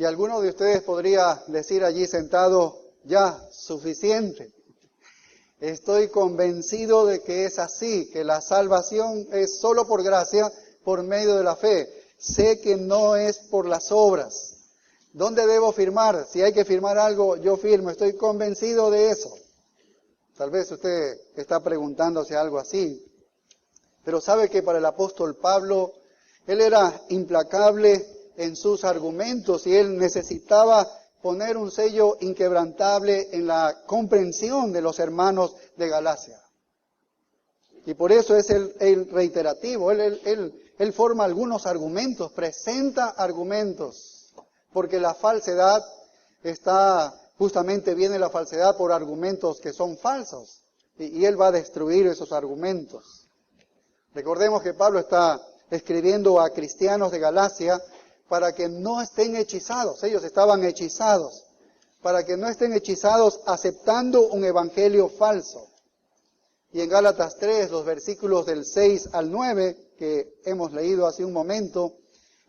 Y alguno de ustedes podría decir allí sentado, ya, suficiente. Estoy convencido de que es así, que la salvación es solo por gracia, por medio de la fe. Sé que no es por las obras. ¿Dónde debo firmar? Si hay que firmar algo, yo firmo. Estoy convencido de eso. Tal vez usted está preguntándose algo así. Pero sabe que para el apóstol Pablo, él era implacable en sus argumentos y él necesitaba poner un sello inquebrantable en la comprensión de los hermanos de Galacia. Y por eso es el reiterativo. Él forma algunos argumentos, presenta argumentos, porque la falsedad viene la falsedad por argumentos que son falsos. Y él va a destruir esos argumentos. Recordemos que Pablo está escribiendo a cristianos de Galacia para que no estén hechizados. Ellos estaban hechizados. Para que no estén hechizados aceptando un evangelio falso. Y en Gálatas 3, los versículos del 6 al 9, que hemos leído hace un momento,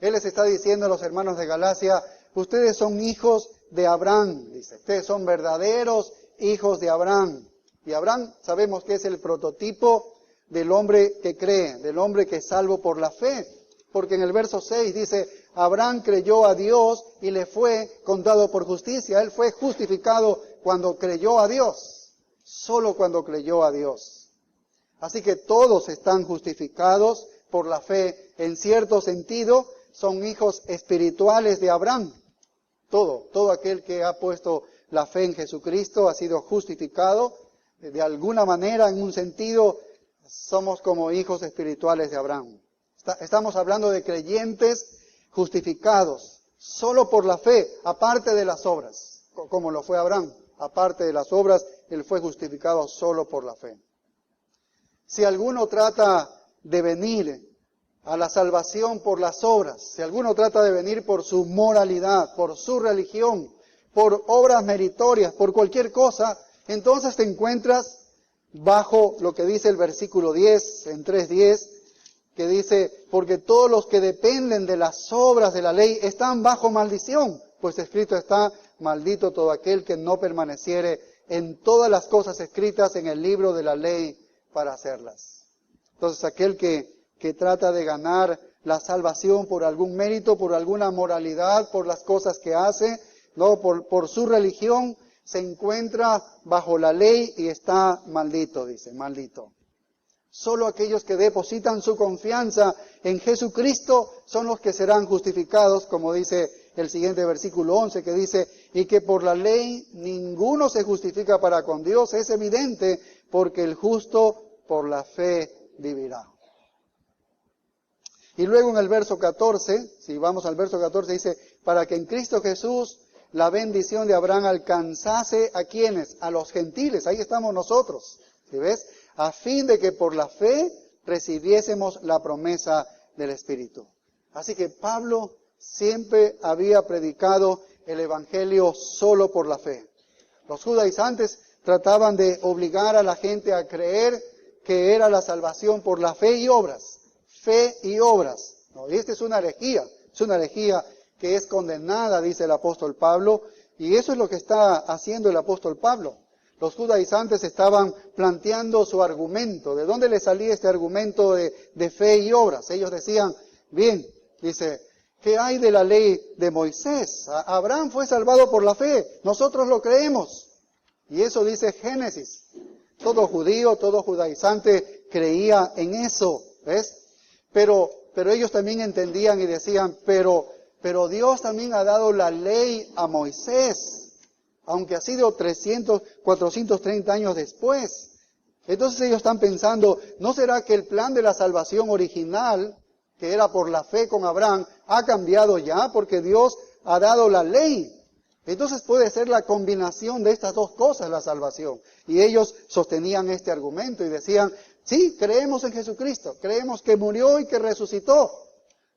él les está diciendo a los hermanos de Galacia, ustedes son hijos de Abraham, dice. Ustedes son verdaderos hijos de Abraham. Y Abraham sabemos que es el prototipo del hombre que cree, del hombre que es salvo por la fe. Porque en el verso 6 dice, Abraham creyó a Dios y le fue contado por justicia. Él fue justificado cuando creyó a Dios, solo cuando creyó a Dios. Así que todos están justificados por la fe. En cierto sentido, son hijos espirituales de Abraham. Todo aquel que ha puesto la fe en Jesucristo ha sido justificado. De alguna manera, en un sentido, somos como hijos espirituales de Abraham. Estamos hablando de creyentes justificados solo por la fe, aparte de las obras, como lo fue Abraham. Aparte de las obras, él fue justificado solo por la fe. Si alguno trata de venir a la salvación por las obras, si alguno trata de venir por su moralidad, por su religión, por obras meritorias, por cualquier cosa, entonces te encuentras bajo lo que dice el versículo 10, en 3:10, que dice, porque todos los que dependen de las obras de la ley están bajo maldición, pues escrito está, maldito todo aquel que no permaneciere en todas las cosas escritas en el libro de la ley para hacerlas. Entonces aquel que trata de ganar la salvación por algún mérito, por alguna moralidad, por las cosas que hace, no por su religión, se encuentra bajo la ley y está maldito, dice, maldito. Solo aquellos que depositan su confianza en Jesucristo son los que serán justificados, como dice el siguiente versículo 11, que dice, y que por la ley ninguno se justifica para con Dios, es evidente, porque el justo por la fe vivirá. Y luego en el verso 14, si vamos al verso 14, dice, para que en Cristo Jesús la bendición de Abraham alcanzase a quienes, a los gentiles, ahí estamos nosotros, ¿sí ves? A fin de que por la fe recibiésemos la promesa del Espíritu. Así que Pablo siempre había predicado el Evangelio solo por la fe. Los judaizantes trataban de obligar a la gente a creer que era la salvación por la fe y obras. Fe y obras. No, y esta es una herejía que es condenada, dice el apóstol Pablo, y eso es lo que está haciendo el apóstol Pablo. Los judaizantes estaban planteando su argumento. ¿De dónde le salía este argumento de fe y obras? Ellos decían, bien, dice, ¿qué hay de la ley de Moisés? Abraham fue salvado por la fe, nosotros lo creemos. Y eso dice Génesis. Todo judío, todo judaizante creía en eso, ¿ves? Pero ellos también entendían y decían, pero Dios también ha dado la ley a Moisés, aunque ha sido 430 años después. Entonces ellos están pensando, ¿no será que el plan de la salvación original, que era por la fe con Abraham, ha cambiado ya porque Dios ha dado la ley? Entonces puede ser la combinación de estas dos cosas la salvación. Y ellos sostenían este argumento y decían, sí, creemos en Jesucristo, creemos que murió y que resucitó,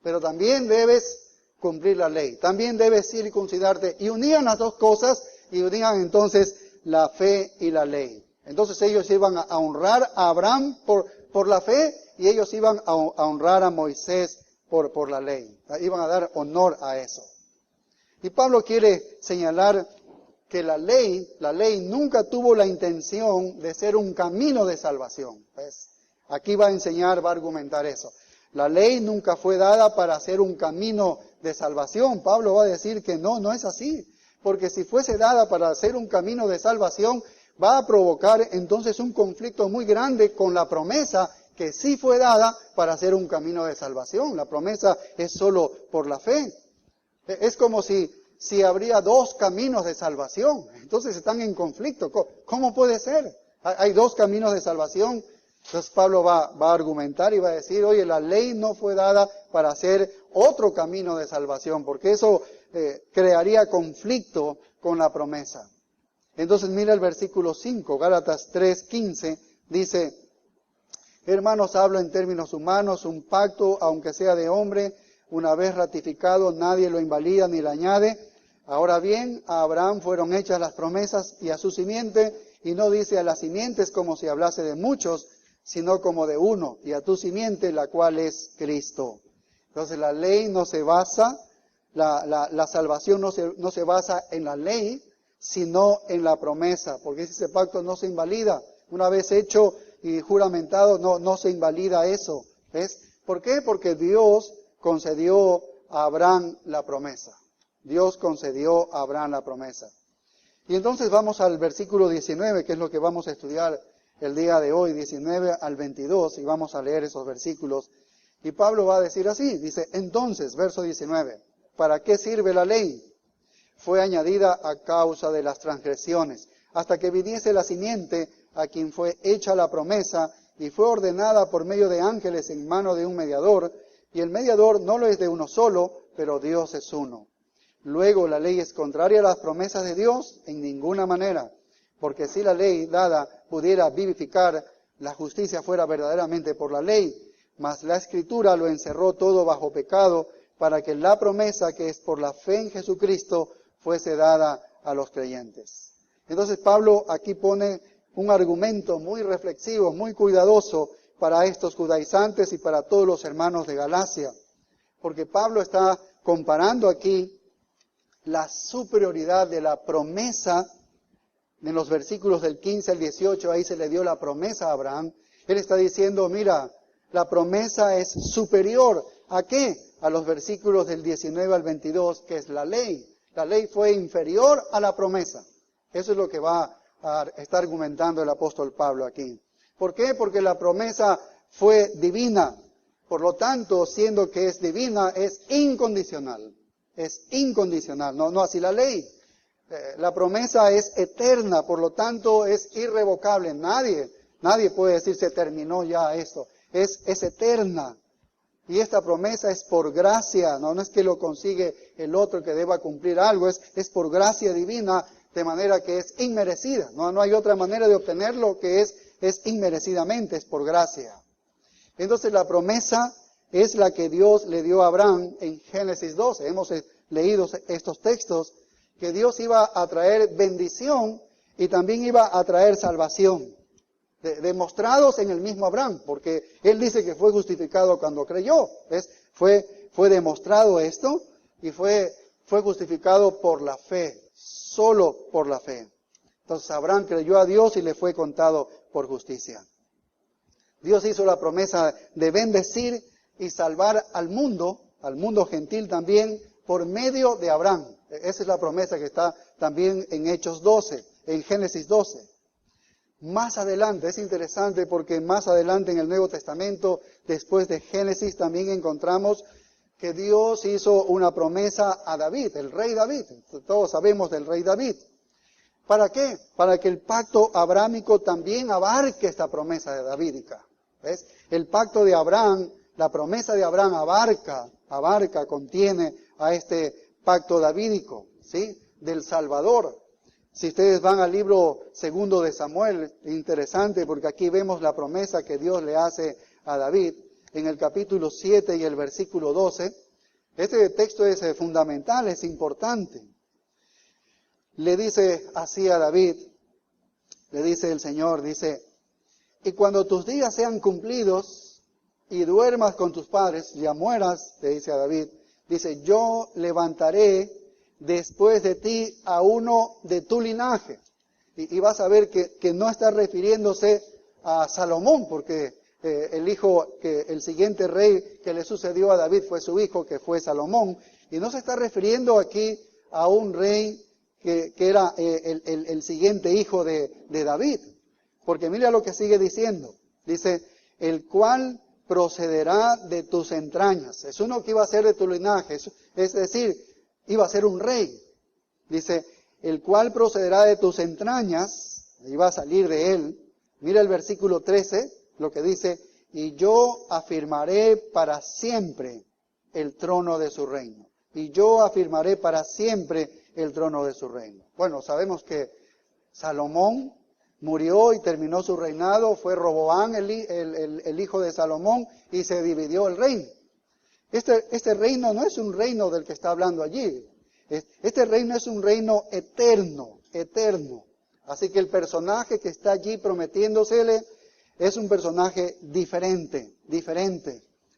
pero también debes cumplir la ley, también debes circuncidarte. Y unían las dos cosas y unían entonces la fe y la ley. Entonces ellos iban a honrar a Abraham por la fe y ellos iban a honrar a Moisés por la ley. Iban a dar honor a eso. Y Pablo quiere señalar que la ley nunca tuvo la intención de ser un camino de salvación. ¿Ves? Aquí va a enseñar, va a argumentar eso. La ley nunca fue dada para ser un camino de salvación. Pablo va a decir que no es así. Porque si fuese dada para ser un camino de salvación, va a provocar entonces un conflicto muy grande con la promesa que sí fue dada para ser un camino de salvación. La promesa es solo por la fe. Es como si habría dos caminos de salvación. Entonces están en conflicto. ¿Cómo puede ser? Hay dos caminos de salvación. Entonces Pablo va a argumentar y va a decir, oye, la ley no fue dada para hacer otro camino de salvación, porque eso crearía conflicto con la promesa. Entonces mira el versículo 5, Gálatas 3:15, dice, hermanos, hablo en términos humanos, un pacto, aunque sea de hombre, una vez ratificado, nadie lo invalida ni lo añade. Ahora bien, a Abraham fueron hechas las promesas y a su simiente, y no dice a las simientes como si hablase de muchos, sino como de uno, y a tu simiente, la cual es Cristo. Entonces la ley no se basa, la salvación no se basa en la ley, sino en la promesa, porque ese pacto no se invalida. Una vez hecho y juramentado, no se invalida eso. ¿Ves? ¿Por qué? Porque Dios concedió a Abraham la promesa. Dios concedió a Abraham la promesa. Y entonces vamos al versículo 19, que es lo que vamos a estudiar el día de hoy, 19 al 22, y vamos a leer esos versículos. Y Pablo va a decir así, dice, entonces, verso 19, ¿para qué sirve la ley? Fue añadida a causa de las transgresiones, hasta que viniese la simiente a quien fue hecha la promesa, y fue ordenada por medio de ángeles en mano de un mediador, y el mediador no lo es de uno solo, pero Dios es uno. Luego, ¿la ley es contraria a las promesas de Dios? En ninguna manera, porque si la ley dada pudiera vivificar, la justicia fuera verdaderamente por la ley, mas la Escritura lo encerró todo bajo pecado, para que la promesa que es por la fe en Jesucristo fuese dada a los creyentes. Entonces Pablo aquí pone un argumento muy reflexivo, muy cuidadoso para estos judaizantes y para todos los hermanos de Galacia, porque Pablo está comparando aquí la superioridad de la promesa. En los versículos del 15 al 18, ahí se le dio la promesa a Abraham. Él está diciendo, mira, la promesa es superior. ¿A qué? A los versículos del 19 al 22, que es la ley. La ley fue inferior a la promesa. Eso es lo que va a estar argumentando el apóstol Pablo aquí. ¿Por qué? Porque la promesa fue divina. Por lo tanto, siendo que es divina, es incondicional. Es incondicional, no así la ley. La promesa es eterna, por lo tanto es irrevocable. Nadie puede decir se terminó ya esto. Es eterna. Y esta promesa es por gracia, no es que lo consigue el otro que deba cumplir algo, es por gracia divina, de manera que es inmerecida. No hay otra manera de obtenerlo que es inmerecidamente, es por gracia. Entonces la promesa es la que Dios le dio a Abraham en Génesis 12. Hemos leído estos textos, que Dios iba a traer bendición y también iba a traer salvación, demostrados en el mismo Abraham, porque él dice que fue justificado cuando creyó. ¿Ves? Fue demostrado esto y fue justificado por la fe, solo por la fe. Entonces Abraham creyó a Dios y le fue contado por justicia. Dios hizo la promesa de bendecir y salvar al mundo gentil también, por medio de Abraham. Esa es la promesa que está también en Hechos 12, en Génesis 12. Más adelante, es interesante porque más adelante en el Nuevo Testamento, después de Génesis, también encontramos que Dios hizo una promesa a David, el rey David. Todos sabemos del rey David. ¿Para qué? Para que el pacto abrahámico también abarque esta promesa de davídica. ¿Ves? El pacto de Abraham, la promesa de Abraham contiene a este pacto davídico, ¿sí? Del Salvador. Si ustedes van al libro 2 de Samuel, interesante porque aquí vemos la promesa que Dios le hace a David en el capítulo 7 y el versículo 12. Este texto es fundamental, es importante. Le dice así a David, le dice el Señor, dice, y cuando tus días sean cumplidos y duermas con tus padres, ya mueras, le dice a David, dice, yo levantaré después de ti a uno de tu linaje. Y vas a ver que no está refiriéndose a Salomón, porque el siguiente rey que le sucedió a David fue su hijo, que fue Salomón. Y no se está refiriendo aquí a un rey que era el siguiente hijo de David. Porque mira lo que sigue diciendo. Dice, el cual procederá de tus entrañas. Es uno que iba a ser de tu linaje, es decir, iba a ser un rey. Dice, el cual procederá de tus entrañas, iba a salir de él. Mira el versículo 13, lo que dice, y yo afirmaré para siempre el trono de su reino. Y yo afirmaré para siempre el trono de su reino. Bueno, sabemos que Salomón murió y terminó su reinado, fue Roboam el hijo de Salomón y se dividió el reino. Este reino no es un reino del que está hablando allí. Este reino es un reino eterno, eterno. Así que el personaje que está allí prometiéndosele es un personaje diferente.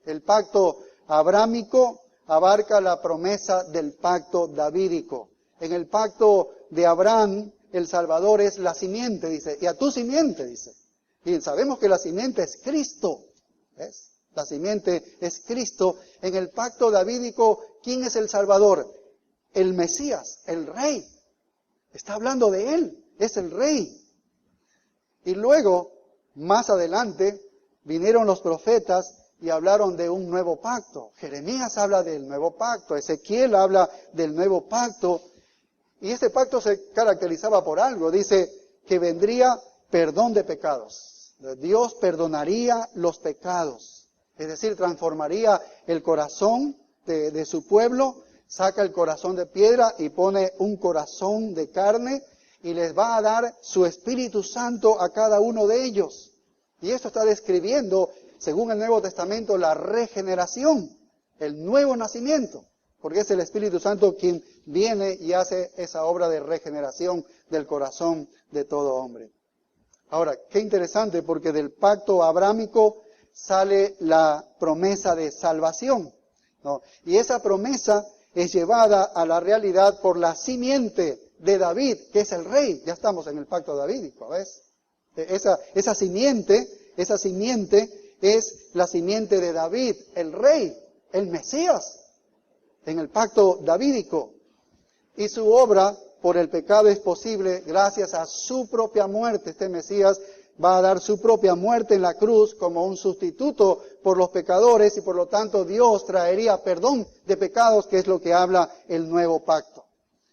El pacto abrámico abarca la promesa del pacto davídico. En el pacto de Abraham, el Salvador es la simiente, dice, y a tu simiente, dice. Y sabemos que la simiente es Cristo, ¿ves? La simiente es Cristo. En el pacto davídico, ¿quién es el Salvador? El Mesías, el Rey. Está hablando de Él, es el Rey. Y luego, más adelante, vinieron los profetas y hablaron de un nuevo pacto. Jeremías habla del nuevo pacto, Ezequiel habla del nuevo pacto. Y este pacto se caracterizaba por algo. Dice que vendría perdón de pecados. Dios perdonaría los pecados. Es decir, transformaría el corazón de su pueblo, saca el corazón de piedra y pone un corazón de carne y les va a dar su Espíritu Santo a cada uno de ellos. Y esto está describiendo, según el Nuevo Testamento, la regeneración, el nuevo nacimiento. Porque es el Espíritu Santo quien viene y hace esa obra de regeneración del corazón de todo hombre. Ahora, qué interesante, porque del pacto abrámico sale la promesa de salvación, ¿no? Y esa promesa es llevada a la realidad por la simiente de David, que es el rey. Ya estamos en el pacto davídico, ¿ves? Esa simiente es la simiente de David, el rey, el Mesías, en el pacto davídico. Y su obra por el pecado es posible gracias a su propia muerte. Este Mesías va a dar su propia muerte en la cruz como un sustituto por los pecadores y por lo tanto Dios traería perdón de pecados, que es lo que habla el nuevo pacto.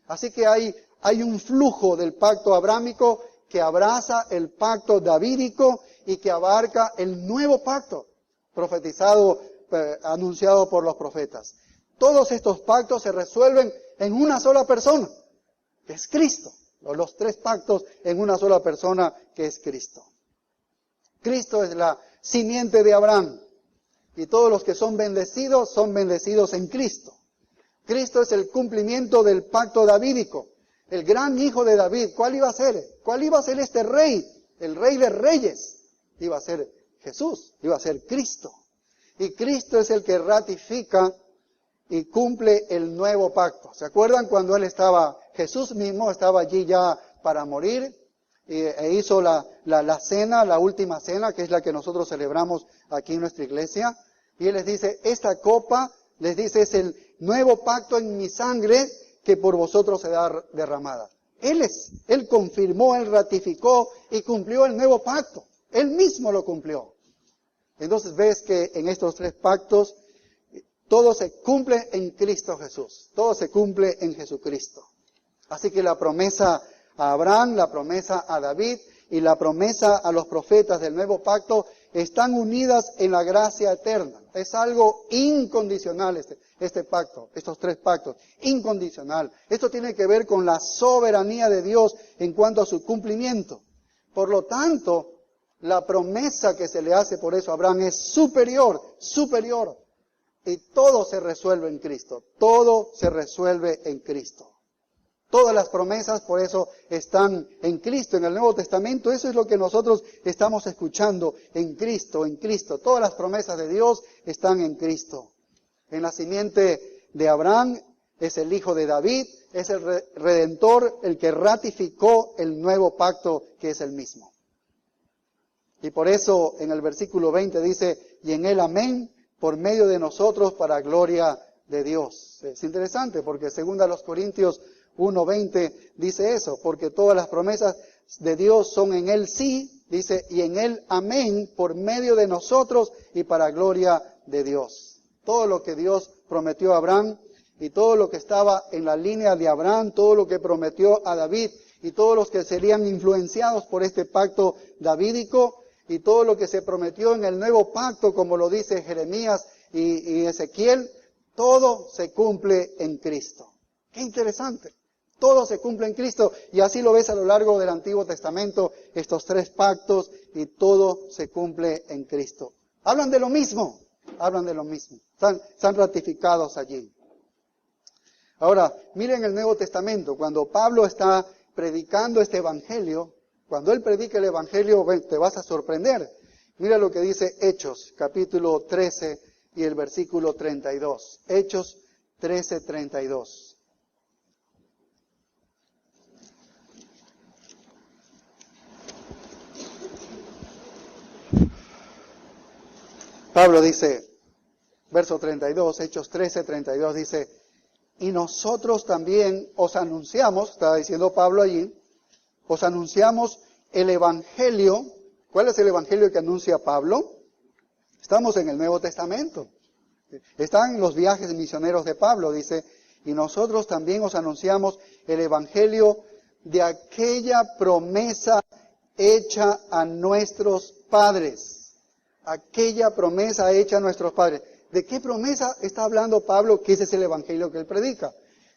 Así que hay un flujo del pacto abrámico que abraza el pacto davídico y que abarca el nuevo pacto profetizado, anunciado por los profetas. Todos estos pactos se resuelven en una sola persona, que es Cristo. Los tres pactos en una sola persona, que es Cristo. Cristo es la simiente de Abraham. Y todos los que son bendecidos en Cristo. Cristo es el cumplimiento del pacto davídico. El gran hijo de David, ¿cuál iba a ser? ¿Cuál iba a ser este rey? El rey de reyes. Iba a ser Jesús, iba a ser Cristo. Y Cristo es el que ratifica y cumple el nuevo pacto. ¿Se acuerdan cuando Jesús mismo estaba allí ya para morir e hizo la cena, la última cena, que es la que nosotros celebramos aquí en nuestra iglesia? Y Él les dice, esta copa, les dice, es el nuevo pacto en mi sangre que por vosotros será derramada. Él confirmó, Él ratificó y cumplió el nuevo pacto. Él mismo lo cumplió. Entonces ves que en estos tres pactos todo se cumple en Cristo Jesús. Todo se cumple en Jesucristo. Así que la promesa a Abraham, la promesa a David y la promesa a los profetas del nuevo pacto están unidas en la gracia eterna. Es algo incondicional este pacto, estos tres pactos, incondicional. Esto tiene que ver con la soberanía de Dios en cuanto a su cumplimiento. Por lo tanto, la promesa que se le hace por eso a Abraham es superior. Y todo se resuelve en Cristo. Todo se resuelve en Cristo. Todas las promesas por eso están en Cristo. En el Nuevo Testamento eso es lo que nosotros estamos escuchando. En Cristo. Todas las promesas de Dios están en Cristo. En la simiente de Abraham es el hijo de David, es el Redentor el que ratificó el nuevo pacto que es el mismo. Y por eso en el versículo 20 dice, y en él amén, por medio de nosotros para gloria de Dios. Es interesante porque según a los Corintios 1:20 dice eso, porque todas las promesas de Dios son en él sí, dice, y en él amén, por medio de nosotros y para gloria de Dios. Todo lo que Dios prometió a Abraham y todo lo que estaba en la línea de Abraham, todo lo que prometió a David y todos los que serían influenciados por este pacto davídico y todo lo que se prometió en el nuevo pacto, como lo dice Jeremías y Ezequiel, todo se cumple en Cristo. Qué interesante. Todo se cumple en Cristo y así lo ves a lo largo del Antiguo Testamento, estos tres pactos y todo se cumple en Cristo. Hablan de lo mismo, están ratificados allí. Ahora, miren el Nuevo Testamento, cuando Pablo está predicando este Evangelio, cuando él predica el Evangelio, te vas a sorprender. Mira lo que dice Hechos, capítulo 13 y el versículo 32. Hechos 13, 32. Pablo dice, verso 32, Hechos 13, 32, dice, y nosotros también os anunciamos, estaba diciendo Pablo allí, os anunciamos el Evangelio. ¿Cuál es el Evangelio que anuncia Pablo? Estamos en el Nuevo Testamento. Están los viajes misioneros de Pablo, dice, y nosotros también os anunciamos el Evangelio de aquella promesa hecha a nuestros padres. Aquella promesa hecha a nuestros padres. ¿De qué promesa está hablando Pablo? Que ese es el Evangelio que él predica.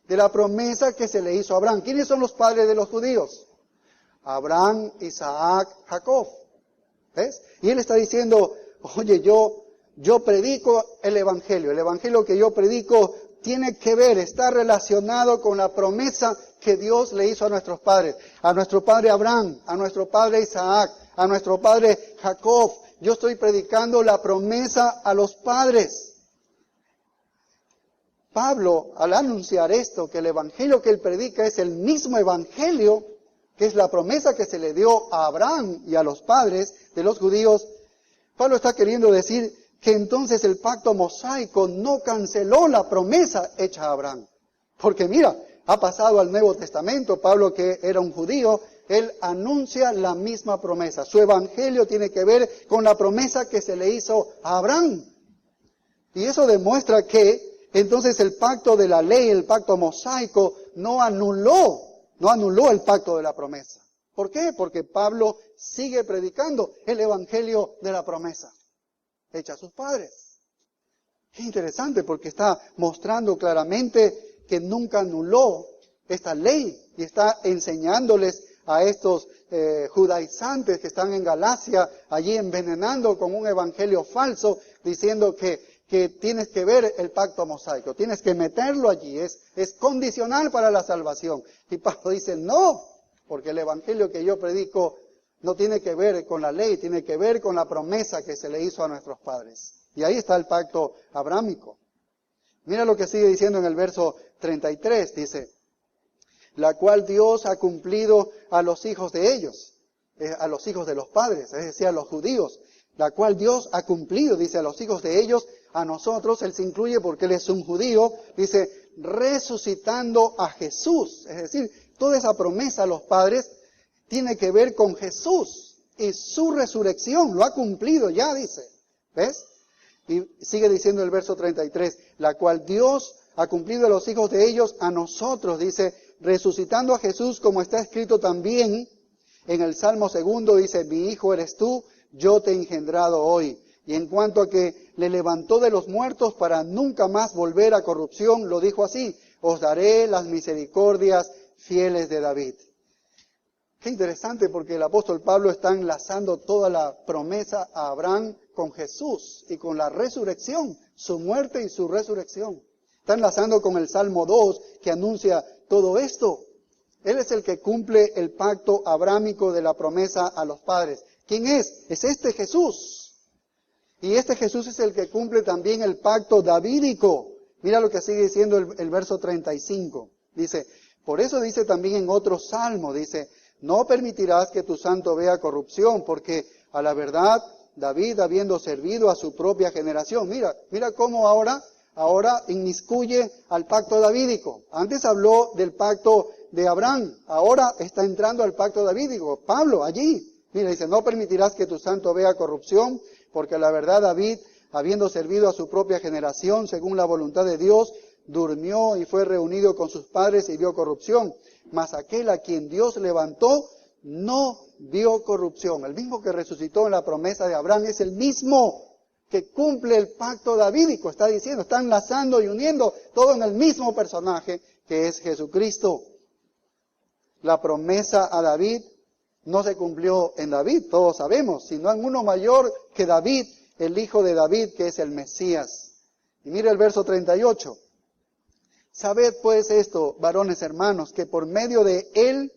De la promesa que se le hizo a Abraham. ¿Quiénes son los padres de los judíos? Abraham, Isaac, Jacob. ¿Ves? Y él está diciendo, oye, yo predico el Evangelio que yo predico tiene que ver, está relacionado con la promesa que Dios le hizo a nuestros padres, a nuestro padre Abraham, a nuestro padre Isaac, a nuestro padre Jacob. Yo estoy predicando la promesa a los padres. Pablo, al anunciar esto, que el Evangelio que él predica es el mismo Evangelio, que es la promesa que se le dio a Abraham y a los padres de los judíos, Pablo está queriendo decir que entonces el pacto mosaico no canceló la promesa hecha a Abraham. Porque mira, ha pasado al Nuevo Testamento, Pablo que era un judío, él anuncia la misma promesa. Su evangelio tiene que ver con la promesa que se le hizo a Abraham. Y eso demuestra que entonces el pacto de la ley, el pacto mosaico, no anuló el pacto de la promesa. ¿Por qué? Porque Pablo sigue predicando el evangelio de la promesa hecha a sus padres. Qué interesante, porque está mostrando claramente que nunca anuló esta ley y está enseñándoles a estos judaizantes que están en Galacia, allí envenenando con un evangelio falso, diciendo que tienes que ver el pacto mosaico, tienes que meterlo allí, es condicional para la salvación. Y Pablo dice, no, porque el evangelio que yo predico no tiene que ver con la ley, tiene que ver con la promesa que se le hizo a nuestros padres. Y ahí está el pacto abrámico. Mira lo que sigue diciendo en el verso 33, dice, la cual Dios ha cumplido a los hijos de ellos, a los hijos de los padres, es decir, a los judíos, la cual Dios ha cumplido, dice, a los hijos de ellos, a nosotros, él se incluye porque él es un judío, dice, resucitando a Jesús, es decir, toda esa promesa a los padres tiene que ver con Jesús y su resurrección, lo ha cumplido ya, dice, ¿ves? Y sigue diciendo el verso 33, la cual Dios ha cumplido a los hijos de ellos, a nosotros, dice, resucitando a Jesús, como está escrito también en el Salmo 2, dice, mi hijo eres tú, yo te he engendrado hoy. Y en cuanto a que le levantó de los muertos para nunca más volver a corrupción, lo dijo así, os daré las misericordias fieles de David. Qué interesante, porque el apóstol Pablo está enlazando toda la promesa a Abraham con Jesús y con la resurrección, su muerte y su resurrección. Está enlazando con el Salmo 2 que anuncia todo esto. Él es el que cumple el pacto abrámico de la promesa a los padres. ¿Quién es? Es este Jesús. Y este Jesús es el que cumple también el pacto davídico. Mira lo que sigue diciendo el verso 35. Dice, Por eso dice también en otro salmo, dice, no permitirás que tu santo vea corrupción, porque a la verdad David, habiendo servido a su propia generación, mira cómo ahora inmiscuye al pacto davídico. Antes habló del pacto de Abraham, ahora está entrando al pacto davídico. Pablo, allí, mira, dice, no permitirás que tu santo vea corrupción, porque a la verdad David, habiendo servido a su propia generación, según la voluntad de Dios, durmió y fue reunido con sus padres y vio corrupción. Mas aquel a quien Dios levantó no vio corrupción. El mismo que resucitó en la promesa de Abraham es el mismo que cumple el pacto davídico. Está diciendo, está enlazando y uniendo todo en el mismo personaje que es Jesucristo. La promesa a David no se cumplió en David, todos sabemos, sino en uno mayor que David, el hijo de David, que es el Mesías. Y mire el verso 38. Sabed pues esto, varones hermanos, que por medio de él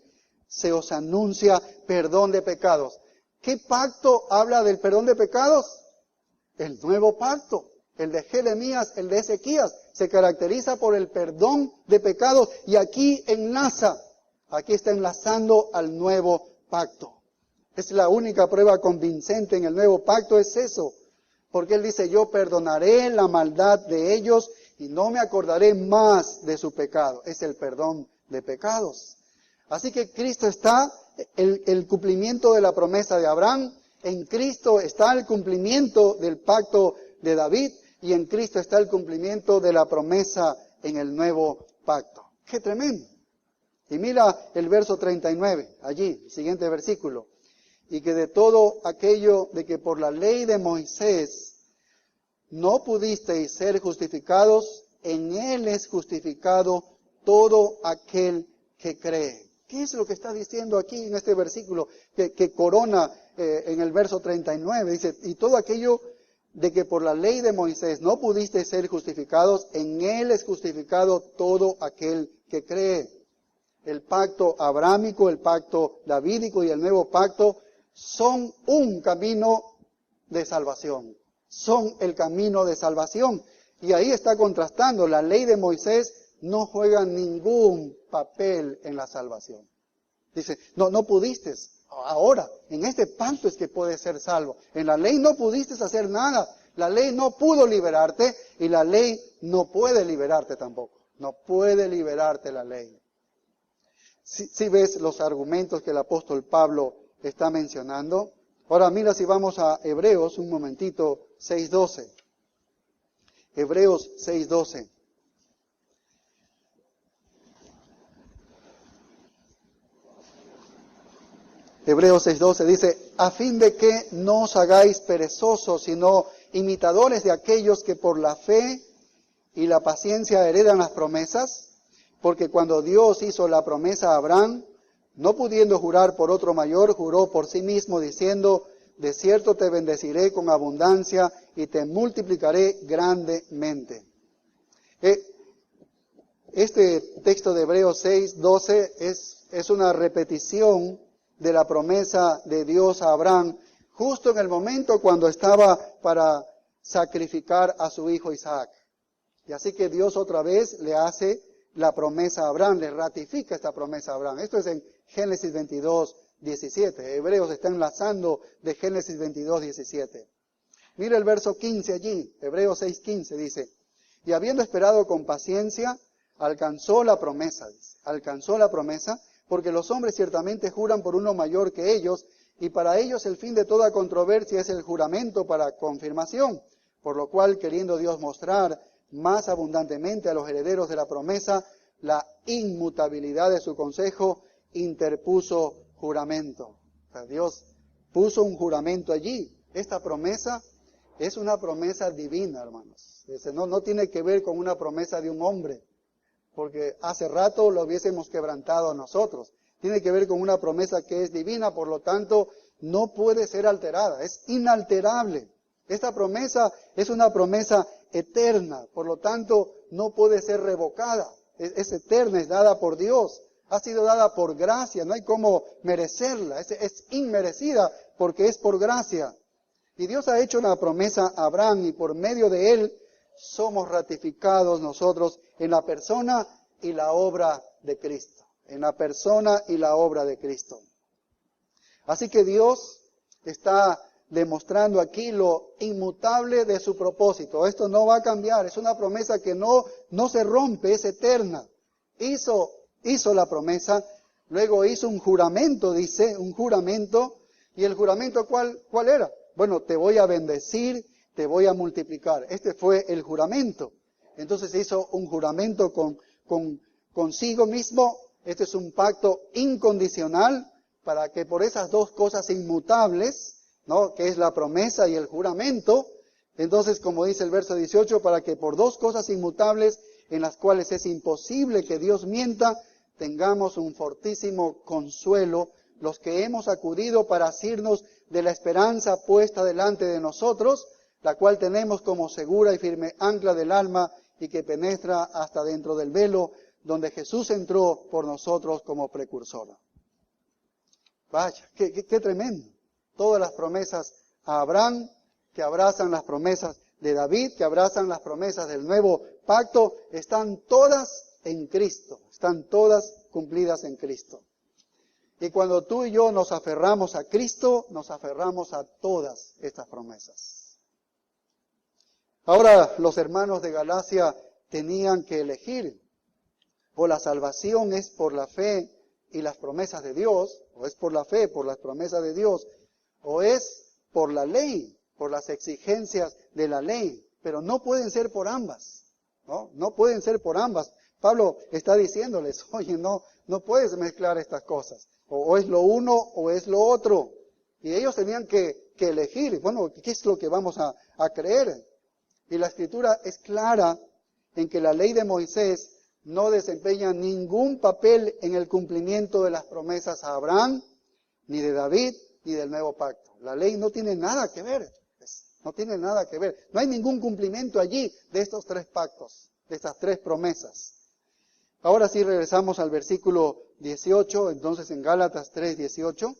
se os anuncia perdón de pecados. ¿Qué pacto habla del perdón de pecados? El nuevo pacto, el de Jeremías, el de Ezequías, se caracteriza por el perdón de pecados y aquí está enlazando al nuevo pacto. Es la única prueba convincente en el nuevo pacto, es eso, porque él dice, yo perdonaré la maldad de ellos y no me acordaré más de su pecado. Es el perdón de pecados. Así que Cristo está, el cumplimiento de la promesa de Abraham, en Cristo está el cumplimiento del pacto de David y en Cristo está el cumplimiento de la promesa en el nuevo pacto. ¡Qué tremendo! Y mira el verso 39, allí, el siguiente versículo. Y que de todo aquello de que por la ley de Moisés no pudisteis ser justificados, en él es justificado todo aquel que cree. ¿Qué es lo que está diciendo aquí en este versículo que corona en el verso 39? Dice, y todo aquello de que por la ley de Moisés no pudisteis ser justificados, en él es justificado todo aquel que cree. El pacto abrámico, el pacto davídico y el nuevo pacto son un camino de salvación. Son el camino de salvación. Y ahí está contrastando, la ley de Moisés no juega ningún papel en la salvación. Dice, no pudiste, ahora, en este pacto es que puedes ser salvo. En la ley no pudiste hacer nada, la ley no pudo liberarte y la ley no puede liberarte tampoco. No puede liberarte la ley. Si ves los argumentos que el apóstol Pablo está mencionando. Ahora mira si vamos a Hebreos, un momentito, 6:12. Hebreos 6:12. Hebreos 6:12 dice, a fin de que no os hagáis perezosos, sino imitadores de aquellos que por la fe y la paciencia heredan las promesas, porque cuando Dios hizo la promesa a Abraham, no pudiendo jurar por otro mayor, juró por sí mismo, diciendo, de cierto te bendeciré con abundancia y te multiplicaré grandemente. Este texto de Hebreos 6:12 es una repetición de la promesa de Dios a Abraham, justo en el momento cuando estaba para sacrificar a su hijo Isaac. Y así que Dios otra vez le hace la promesa a Abraham, le ratifica esta promesa a Abraham. Esto es en Génesis 22:17. Hebreos está enlazando de Génesis 22:17. Mira el verso 15 allí, Hebreos 6:15 dice, y habiendo esperado con paciencia, alcanzó la promesa, porque los hombres ciertamente juran por uno mayor que ellos, y para ellos el fin de toda controversia es el juramento para confirmación, por lo cual, queriendo Dios mostrar más abundantemente a los herederos de la promesa la inmutabilidad de su consejo, interpuso juramento. O sea, Dios puso un juramento allí. Esta promesa es una promesa divina, hermanos. No tiene que ver con una promesa de un hombre, porque hace rato lo hubiésemos quebrantado nosotros. Tiene que ver con una promesa que es divina, por lo tanto, no puede ser alterada, es inalterable. Esta promesa es una promesa eterna, por lo tanto, no puede ser revocada. Es eterna, es dada por Dios, ha sido dada por gracia, no hay cómo merecerla, es inmerecida porque es por gracia. Y Dios ha hecho una promesa a Abraham y por medio de él somos ratificados nosotros en la persona y la obra de Cristo. en la persona y la obra de Cristo. Así que Dios está demostrando aquí lo inmutable de su propósito. Esto no va a cambiar, es una promesa que no se rompe, es eterna. Hizo la promesa, luego hizo un juramento, dice, un juramento. ¿Y el juramento cuál era? Bueno, te voy a bendecir, te voy a multiplicar. Este fue el juramento. Entonces hizo un juramento consigo mismo. Este es un pacto incondicional para que por esas dos cosas inmutables, ¿no?, que es la promesa y el juramento, entonces, como dice el verso 18, para que por dos cosas inmutables en las cuales es imposible que Dios mienta, tengamos un fortísimo consuelo los que hemos acudido para asirnos de la esperanza puesta delante de nosotros, la cual tenemos como segura y firme ancla del alma y que penetra hasta dentro del velo, donde Jesús entró por nosotros como precursor. Vaya, qué tremendo. Todas las promesas a Abraham, que abrazan las promesas de David, que abrazan las promesas del nuevo pacto, están todas en Cristo, están todas cumplidas en Cristo. Y cuando tú y yo nos aferramos a Cristo, nos aferramos a todas estas promesas. Ahora los hermanos de Galacia tenían que elegir, o la salvación es por la fe y las promesas de Dios, o es por la fe, por las promesas de Dios, o es por la ley, por las exigencias de la ley, pero no pueden ser por ambas, no pueden ser por ambas. Pablo está diciéndoles, oye, no puedes mezclar estas cosas, o es lo uno o es lo otro, y ellos tenían que elegir, bueno, ¿qué es lo que vamos a creer? Y la Escritura es clara en que la ley de Moisés no desempeña ningún papel en el cumplimiento de las promesas a Abraham, ni de David, ni del nuevo pacto. La ley no tiene nada que ver, no tiene nada que ver. No hay ningún cumplimiento allí de estos tres pactos, de estas tres promesas. Ahora sí regresamos al versículo 18, entonces en Gálatas 3:18,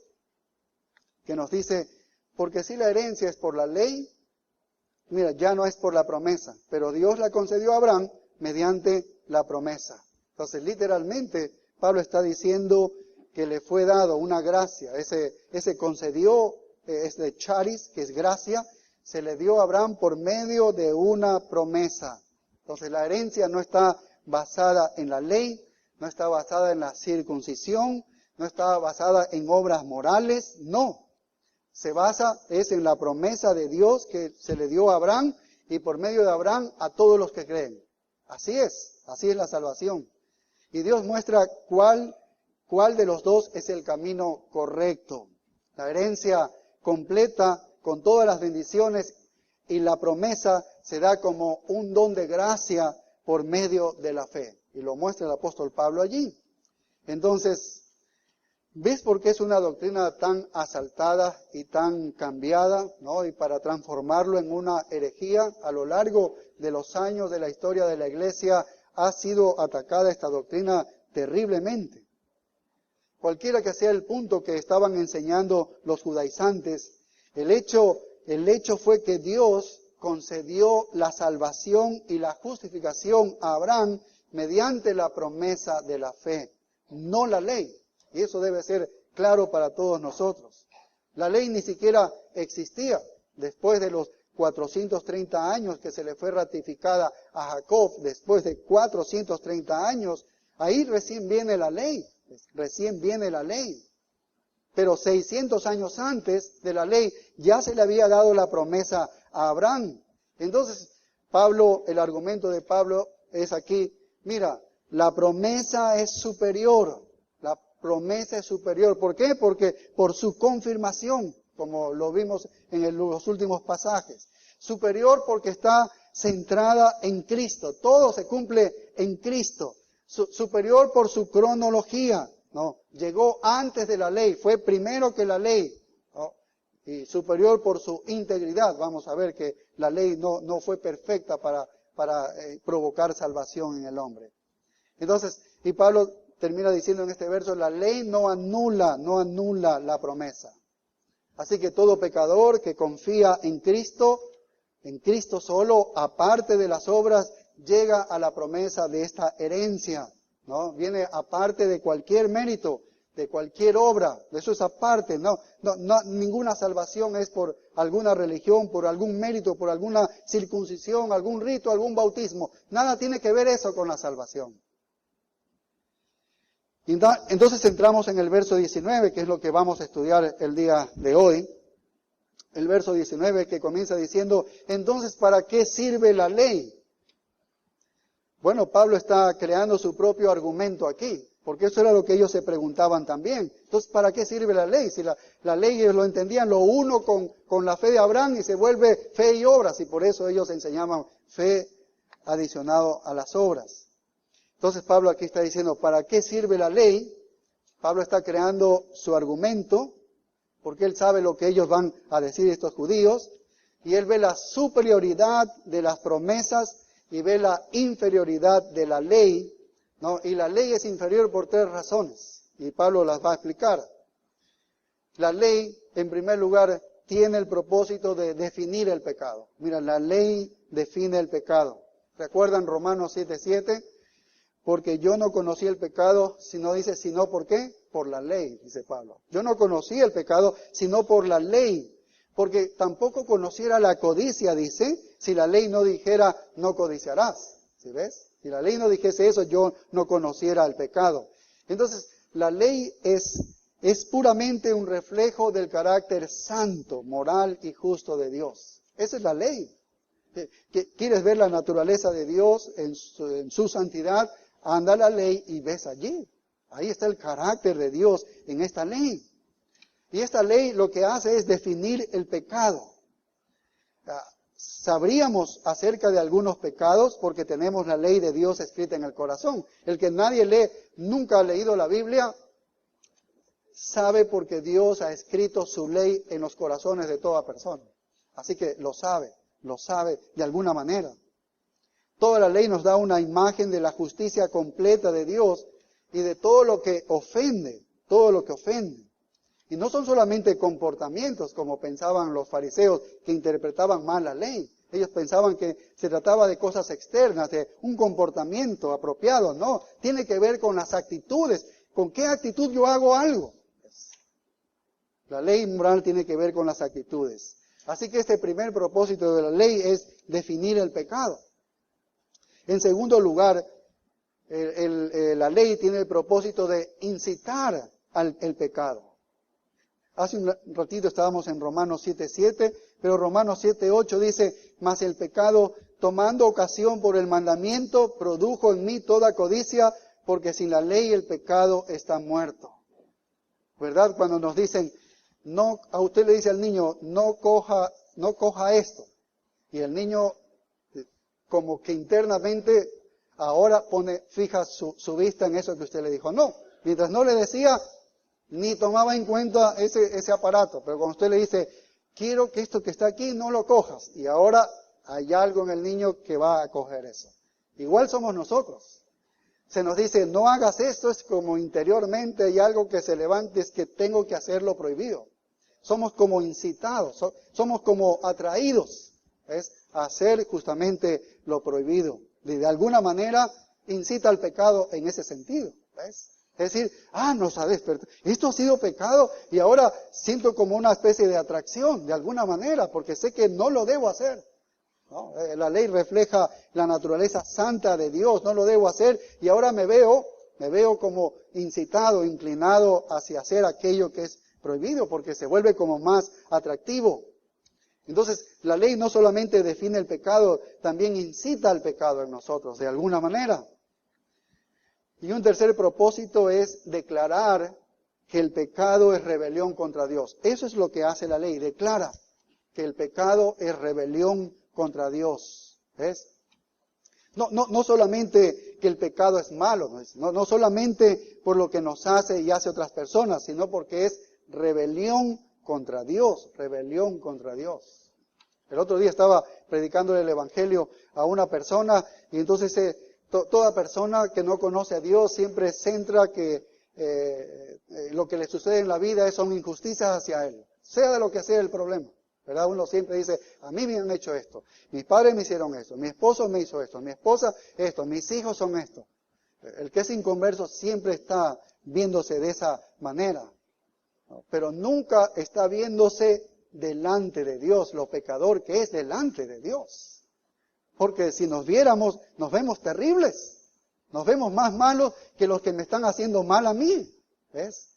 que nos dice, porque si la herencia es por la ley, mira, ya no es por la promesa, pero Dios la concedió a Abraham mediante la promesa. Entonces, literalmente, Pablo está diciendo que le fue dado una gracia, ese concedió, es de charis, que es gracia, se le dio a Abraham por medio de una promesa. Entonces, la herencia no está basada en la ley, no está basada en la circuncisión, no está basada en obras morales, no. Se basa en la promesa de Dios que se le dio a Abraham y por medio de Abraham a todos los que creen. Así es la salvación. Y Dios muestra cuál de los dos es el camino correcto. La herencia completa con todas las bendiciones y la promesa se da como un don de gracia por medio de la fe. Y lo muestra el apóstol Pablo allí. Entonces, ¿ves por qué es una doctrina tan asaltada y tan cambiada, ¿no? Y para transformarlo en una herejía, a lo largo de los años de la historia de la Iglesia ha sido atacada esta doctrina terriblemente. Cualquiera que sea el punto que estaban enseñando los judaizantes, el hecho fue que Dios concedió la salvación y la justificación a Abraham mediante la promesa de la fe, no la ley. Y eso debe ser claro para todos nosotros. La ley ni siquiera existía después de los 430 años que se le fue ratificada a Jacob. Después de 430 años, ahí recién viene la ley. Pero 600 años antes de la ley ya se le había dado la promesa a Abraham. Entonces, el argumento de Pablo es aquí, mira, la promesa es superior. La promesa es superior. ¿Por qué? Porque por su confirmación, como lo vimos en los últimos pasajes. Superior porque está centrada en Cristo. Todo se cumple en Cristo. Superior por su cronología, ¿no? Llegó antes de la ley, fue primero que la ley, ¿no? Y superior por su integridad. Vamos a ver que la ley no fue perfecta para provocar salvación en el hombre. Entonces, y Pablo termina diciendo en este verso, la ley no anula la promesa. Así que todo pecador que confía en Cristo solo, aparte de las obras, llega a la promesa de esta herencia. ¿no? Viene aparte de cualquier mérito, de cualquier obra, de eso es aparte, no, ninguna salvación es por alguna religión, por algún mérito, por alguna circuncisión, algún rito, algún bautismo, nada tiene que ver eso con la salvación. Entonces entramos en el verso 19, que es lo que vamos a estudiar el día de hoy. El verso 19 que comienza diciendo, entonces, ¿para qué sirve la ley? Bueno, Pablo está creando su propio argumento aquí, porque eso era lo que ellos se preguntaban también. Entonces, ¿para qué sirve la ley? Si la ley ellos lo entendían, lo uno con la fe de Abraham y se vuelve fe y obras, y por eso ellos enseñaban fe adicionado a las obras. Entonces Pablo aquí está diciendo, ¿para qué sirve la ley? Pablo está creando su argumento, porque él sabe lo que ellos van a decir estos judíos, y él ve la superioridad de las promesas y ve la inferioridad de la ley, ¿no? Y la ley es inferior por 3 razones, y Pablo las va a explicar. La ley, en primer lugar, tiene el propósito de definir el pecado. Mira, la ley define el pecado. ¿Recuerdan Romanos 7:7? Porque yo no conocí el pecado, sino ¿por qué? Por la ley, dice Pablo. Yo no conocí el pecado, sino por la ley. Porque tampoco conociera la codicia, dice, si la ley no dijera, no codiciarás. ¿Sí ves? Si la ley no dijese eso, yo no conociera el pecado. Entonces, la ley es puramente un reflejo del carácter santo, moral y justo de Dios. Esa es la ley. ¿Quieres ver la naturaleza de Dios en su santidad? Anda la ley y ves allí. Ahí está el carácter de Dios en esta ley. Y esta ley lo que hace es definir el pecado. Sabríamos acerca de algunos pecados porque tenemos la ley de Dios escrita en el corazón. El que nadie lee, nunca ha leído la Biblia, sabe porque Dios ha escrito su ley en los corazones de toda persona. Así que lo sabe de alguna manera. Toda la ley nos da una imagen de la justicia completa de Dios y de todo lo que ofende. Y no son solamente comportamientos, como pensaban los fariseos que interpretaban mal la ley. Ellos pensaban que se trataba de cosas externas, de un comportamiento apropiado. No, tiene que ver con las actitudes. ¿Con qué actitud yo hago algo? La ley moral tiene que ver con las actitudes. Así que este primer propósito de la ley es definir el pecado. En segundo lugar, la ley tiene el propósito de incitar el pecado. Hace un ratito estábamos en Romanos 7:7, pero Romanos 7:8 dice, mas el pecado, tomando ocasión por el mandamiento, produjo en mí toda codicia, porque sin la ley el pecado está muerto. ¿Verdad? Cuando nos dicen, no, a usted le dice al niño, no coja esto. Y el niño, como que internamente, ahora fija su vista en eso que usted le dijo. No, mientras no le decía, ni tomaba en cuenta ese aparato. Pero cuando usted le dice, quiero que esto que está aquí no lo cojas. Y ahora hay algo en el niño que va a coger eso. Igual somos nosotros. Se nos dice, no hagas esto, es como interiormente hay algo que se levante, es que tengo que hacerlo prohibido. Somos como incitados, somos como atraídos, ¿ves? A hacer justamente lo prohibido. De alguna manera incita al pecado en ese sentido, ¿ves? Es decir, no sabes, pero esto ha sido pecado y ahora siento como una especie de atracción, de alguna manera, porque sé que no lo debo hacer. ¿No? La ley refleja la naturaleza santa de Dios, no lo debo hacer y ahora me veo como incitado, inclinado hacia hacer aquello que es prohibido, porque se vuelve como más atractivo. Entonces, la ley no solamente define el pecado, también incita al pecado en nosotros, de alguna manera. Y un tercer propósito es declarar que el pecado es rebelión contra Dios. Eso es lo que hace la ley, declara que el pecado es rebelión contra Dios. ¿Ves? No solamente que el pecado es malo, no solamente por lo que nos hace y hace otras personas, sino porque es rebelión contra Dios, rebelión contra Dios. El otro día estaba predicando el Evangelio a una persona y entonces toda persona que no conoce a Dios siempre centra que lo que le sucede en la vida son injusticias hacia Él, sea de lo que sea el problema. ¿Verdad? Uno siempre dice, a mí me han hecho esto, mis padres me hicieron esto, mi esposo me hizo esto, mi esposa esto, mis hijos son esto. El que es inconverso siempre está viéndose de esa manera, ¿no? Pero nunca está viéndose delante de Dios, lo pecador que es delante de Dios. Porque si nos viéramos, nos vemos terribles, nos vemos más malos que los que me están haciendo mal a mí, ¿ves?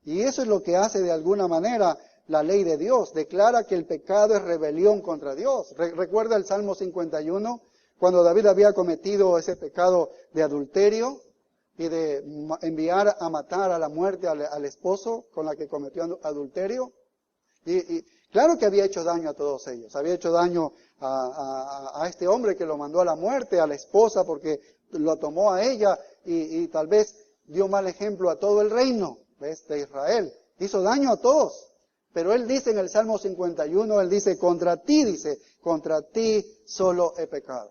Y eso es lo que hace de alguna manera la ley de Dios, declara que el pecado es rebelión contra Dios. Recuerda el Salmo 51, cuando David había cometido ese pecado de adulterio y de enviar a matar a la muerte al esposo con la que cometió adulterio. Y claro que había hecho daño a todos ellos, había hecho daño a este hombre que lo mandó a la muerte, a la esposa porque lo tomó a ella y tal vez dio mal ejemplo a todo el reino, ¿ves?, de Israel. Hizo daño a todos. Pero él dice en el Salmo 51, él dice, contra ti solo he pecado.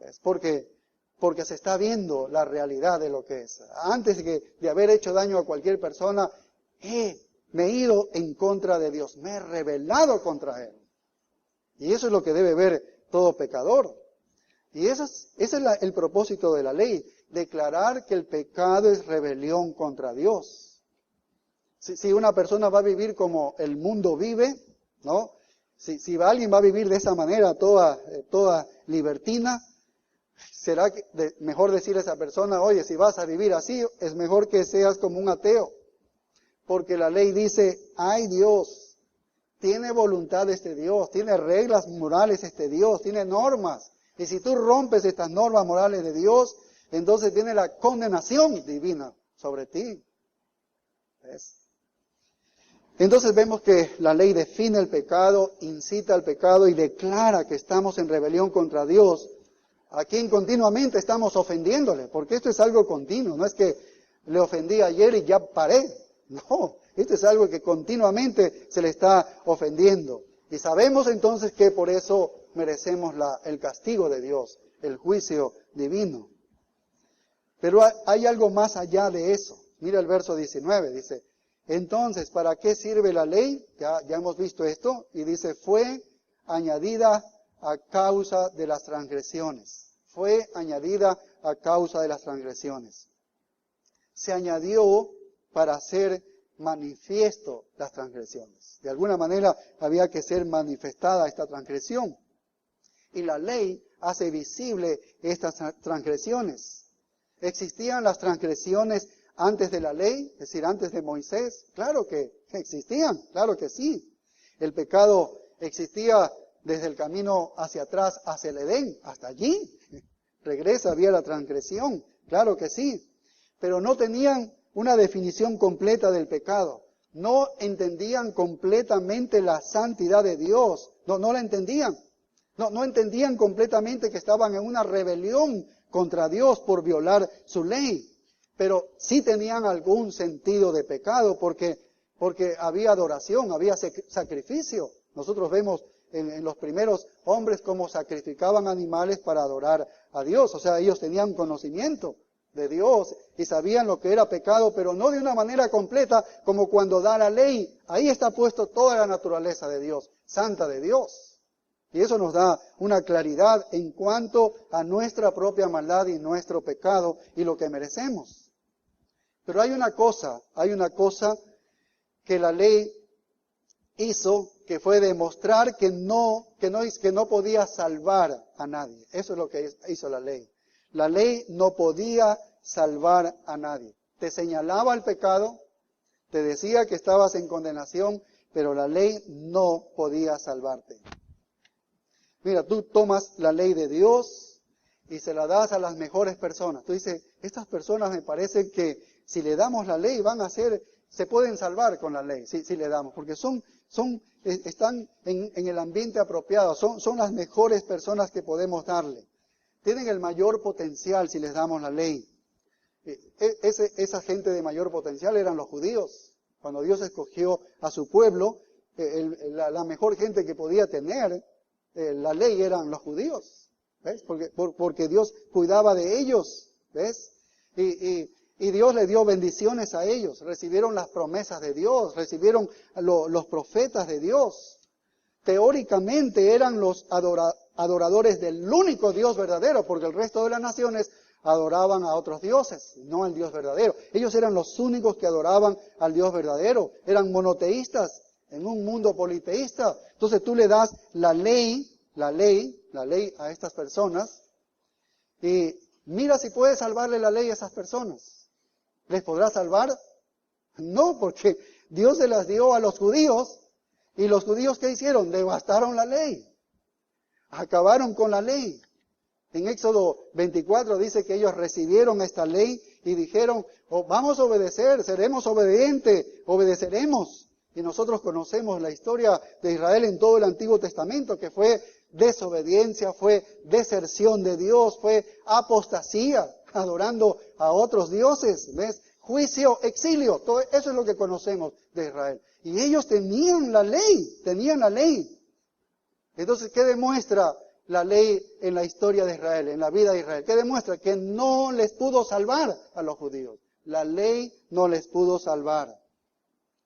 ¿Ves? Porque se está viendo la realidad de lo que es. Antes de haber hecho daño a cualquier persona, me he ido en contra de Dios, me he rebelado contra Él. Y eso es lo que debe ver todo pecador. Y ese es el propósito de la ley, declarar que el pecado es rebelión contra Dios. Si una persona va a vivir como el mundo vive, ¿no? Si alguien va a vivir de esa manera, toda libertina, será mejor decirle a esa persona, oye, si vas a vivir así, es mejor que seas como un ateo. Porque la ley dice, ay Dios, tiene voluntad este Dios, tiene reglas morales este Dios, tiene normas. Y si tú rompes estas normas morales de Dios, entonces viene la condenación divina sobre ti. ¿Ves? Entonces vemos que la ley define el pecado, incita al pecado y declara que estamos en rebelión contra Dios, a quien continuamente estamos ofendiéndole, porque esto es algo continuo, no es que le ofendí ayer y ya paré, no, esto es algo que continuamente se le está ofendiendo. Y sabemos entonces que por eso merecemos el castigo de Dios, el juicio divino. Pero hay algo más allá de eso. Mira el verso 19, dice, entonces, ¿para qué sirve la ley? Ya hemos visto esto, y dice, fue añadida a causa de las transgresiones. Fue añadida a causa de las transgresiones. Se añadió para hacer manifiesto las transgresiones. De alguna manera había que ser manifestada esta transgresión. Y la ley hace visible estas transgresiones. ¿Existían las transgresiones antes de la ley? Es decir, antes de Moisés. Claro que existían, claro que sí. El pecado existía desde el camino hacia atrás, hacia el Edén, hasta allí. Regresa, había la transgresión, claro que sí. Pero no tenían una definición completa del pecado. No entendían completamente la santidad de Dios. No la entendían. No entendían completamente que estaban en una rebelión contra Dios por violar su ley. Pero sí tenían algún sentido de pecado porque había adoración, había sacrificio. Nosotros vemos en los primeros hombres cómo sacrificaban animales para adorar a Dios. O sea, ellos tenían conocimiento de Dios y sabían lo que era pecado, pero no de una manera completa como cuando da la ley. Ahí está puesto toda la naturaleza de Dios, santa de Dios. Y eso nos da una claridad en cuanto a nuestra propia maldad y nuestro pecado y lo que merecemos. Pero hay una cosa que la ley hizo, que fue demostrar que no podía salvar a nadie. Eso es lo que hizo la ley. La ley no podía salvar a nadie. Te señalaba el pecado, te decía que estabas en condenación, pero la ley no podía salvarte. Mira, tú tomas la ley de Dios y se la das a las mejores personas. Tú dices, estas personas me parece que si le damos la ley se pueden salvar con la ley, si le damos, porque están en el ambiente apropiado, son las mejores personas que podemos darle. Tienen el mayor potencial si les damos la ley. Esa gente de mayor potencial eran los judíos. Cuando Dios escogió a su pueblo, la mejor gente que podía tener la ley eran los judíos, ¿ves? Porque Dios cuidaba de ellos, ¿ves? Y Dios le dio bendiciones a ellos, recibieron las promesas de Dios, recibieron los profetas de Dios. Teóricamente eran los adoradores del único Dios verdadero, porque el resto de las naciones adoraban a otros dioses, no al Dios verdadero. Ellos eran los únicos que adoraban al Dios verdadero. Eran monoteístas en un mundo politeísta. Entonces tú le das la ley a estas personas y mira si puedes salvarle la ley a esas personas. ¿Les podrá salvar? No, porque Dios se las dio a los judíos y los judíos ¿qué hicieron? Devastaron la ley. Acabaron con la ley. En Éxodo 24 dice que ellos recibieron esta ley y dijeron, oh, vamos a obedecer, seremos obedientes, obedeceremos. Y nosotros conocemos la historia de Israel en todo el Antiguo Testamento, que fue desobediencia, fue deserción de Dios, fue apostasía, adorando a otros dioses, ¿ves? Juicio, exilio, todo eso es lo que conocemos de Israel. Y ellos tenían la ley. Entonces, ¿qué demuestra la ley en la historia de Israel, en la vida de Israel? ¿Qué demuestra? Que no les pudo salvar a los judíos. La ley no les pudo salvar.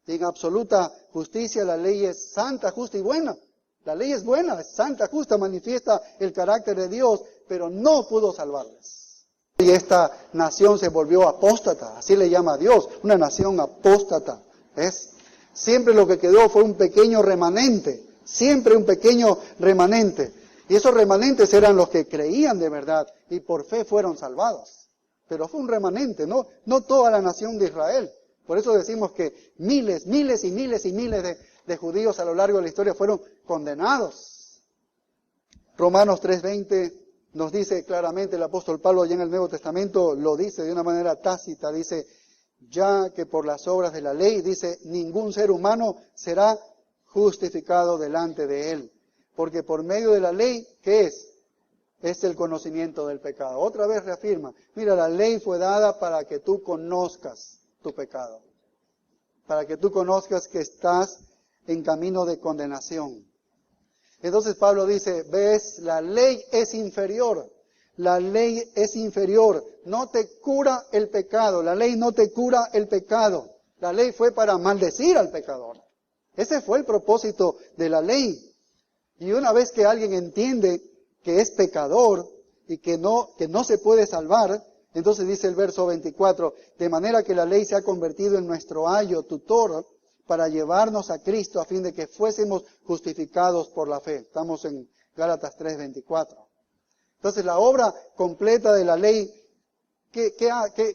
En absoluta justicia, la ley es santa, justa y buena. La ley es buena, es santa, justa, manifiesta el carácter de Dios, pero no pudo salvarles. Y esta nación se volvió apóstata, así le llama a Dios, una nación apóstata. ¿Ves? Siempre lo que quedó fue un pequeño remanente, siempre un pequeño remanente. Y esos remanentes eran los que creían de verdad y por fe fueron salvados. Pero fue un remanente, no toda la nación de Israel. Por eso decimos que miles de judíos a lo largo de la historia fueron condenados. Romanos 3:20 nos dice claramente, el apóstol Pablo ya en el Nuevo Testamento lo dice de una manera tácita, dice, ya que por las obras de la ley, dice, ningún ser humano será justificado delante de él. Porque por medio de la ley, ¿qué es? Es el conocimiento del pecado. Otra vez reafirma, mira, la ley fue dada para que tú conozcas tu pecado. Para que tú conozcas que estás en camino de condenación. Entonces Pablo dice, ves, la ley es inferior. La ley es inferior. No te cura el pecado. La ley no te cura el pecado. La ley fue para maldecir al pecador. Ese fue el propósito de la ley. Y una vez que alguien entiende que es pecador y que no se puede salvar, entonces dice el verso 24, de manera que la ley se ha convertido en nuestro ayo tutor para llevarnos a Cristo a fin de que fuésemos justificados por la fe. Estamos en Gálatas 3:24. Entonces la obra completa de la ley,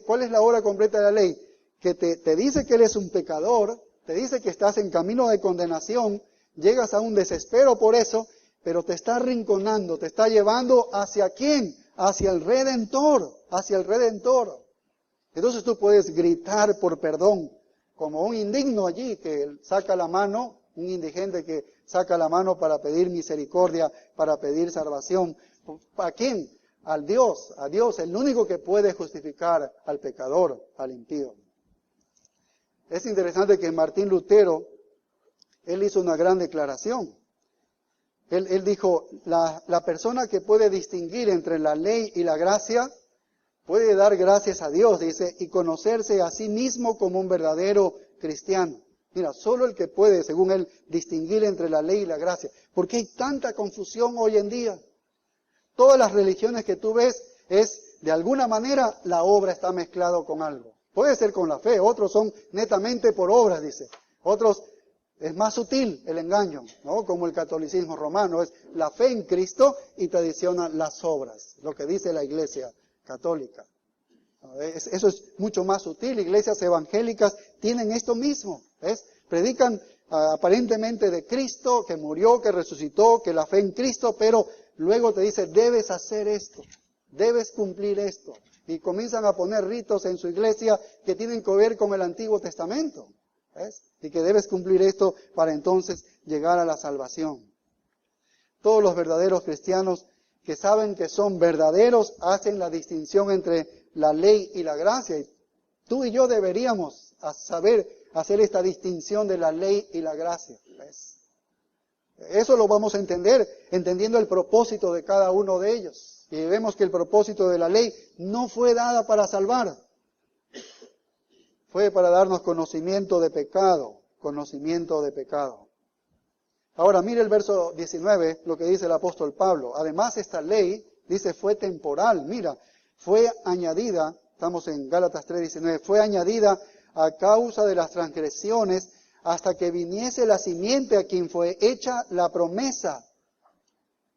¿cuál es la obra completa de la ley? Que te dice que eres un pecador, te dice que estás en camino de condenación, llegas a un desespero por eso, pero te está arrinconando, te está llevando ¿hacia quién? Hacia el Redentor, hacia el Redentor. Entonces tú puedes gritar por perdón, como un indigno allí que saca la mano, un indigente que saca la mano para pedir misericordia, para pedir salvación. ¿A quién? Al Dios, a Dios, el único que puede justificar al pecador, al impío. Es interesante que Martín Lutero, él hizo una gran declaración. Él dijo, la persona que puede distinguir entre la ley y la gracia, puede dar gracias a Dios, dice, y conocerse a sí mismo como un verdadero cristiano. Mira, solo el que puede, según él, distinguir entre la ley y la gracia. ¿Por qué hay tanta confusión hoy en día? Todas las religiones que tú ves es, de alguna manera, la obra está mezclado con algo. Puede ser con la fe, otros son netamente por obras, dice. Otros, es más sutil el engaño, ¿no? Como el catolicismo romano, es la fe en Cristo y te adiciona las obras, lo que dice la Iglesia católica. Eso es mucho más sutil. Iglesias evangélicas tienen esto mismo, ¿ves? Predican aparentemente de Cristo, que murió, que resucitó, que la fe en Cristo, pero luego te dice, debes hacer esto, debes cumplir esto. Y comienzan a poner ritos en su iglesia que tienen que ver con el Antiguo Testamento, ¿ves? Y que debes cumplir esto para entonces llegar a la salvación. Todos los verdaderos cristianos que saben que son verdaderos hacen la distinción entre la ley y la gracia. Y tú y yo deberíamos saber hacer esta distinción de la ley y la gracia, ¿ves? Eso lo vamos a entender entendiendo el propósito de cada uno de ellos. Y vemos que el propósito de la ley no fue dada para salvar. Fue para darnos conocimiento de pecado, conocimiento de pecado. Ahora mire el verso 19, lo que dice el apóstol Pablo. Además esta ley, dice, fue temporal. Mira, fue añadida, estamos en Gálatas 3:19, fue añadida a causa de las transgresiones hasta que viniese la simiente a quien fue hecha la promesa.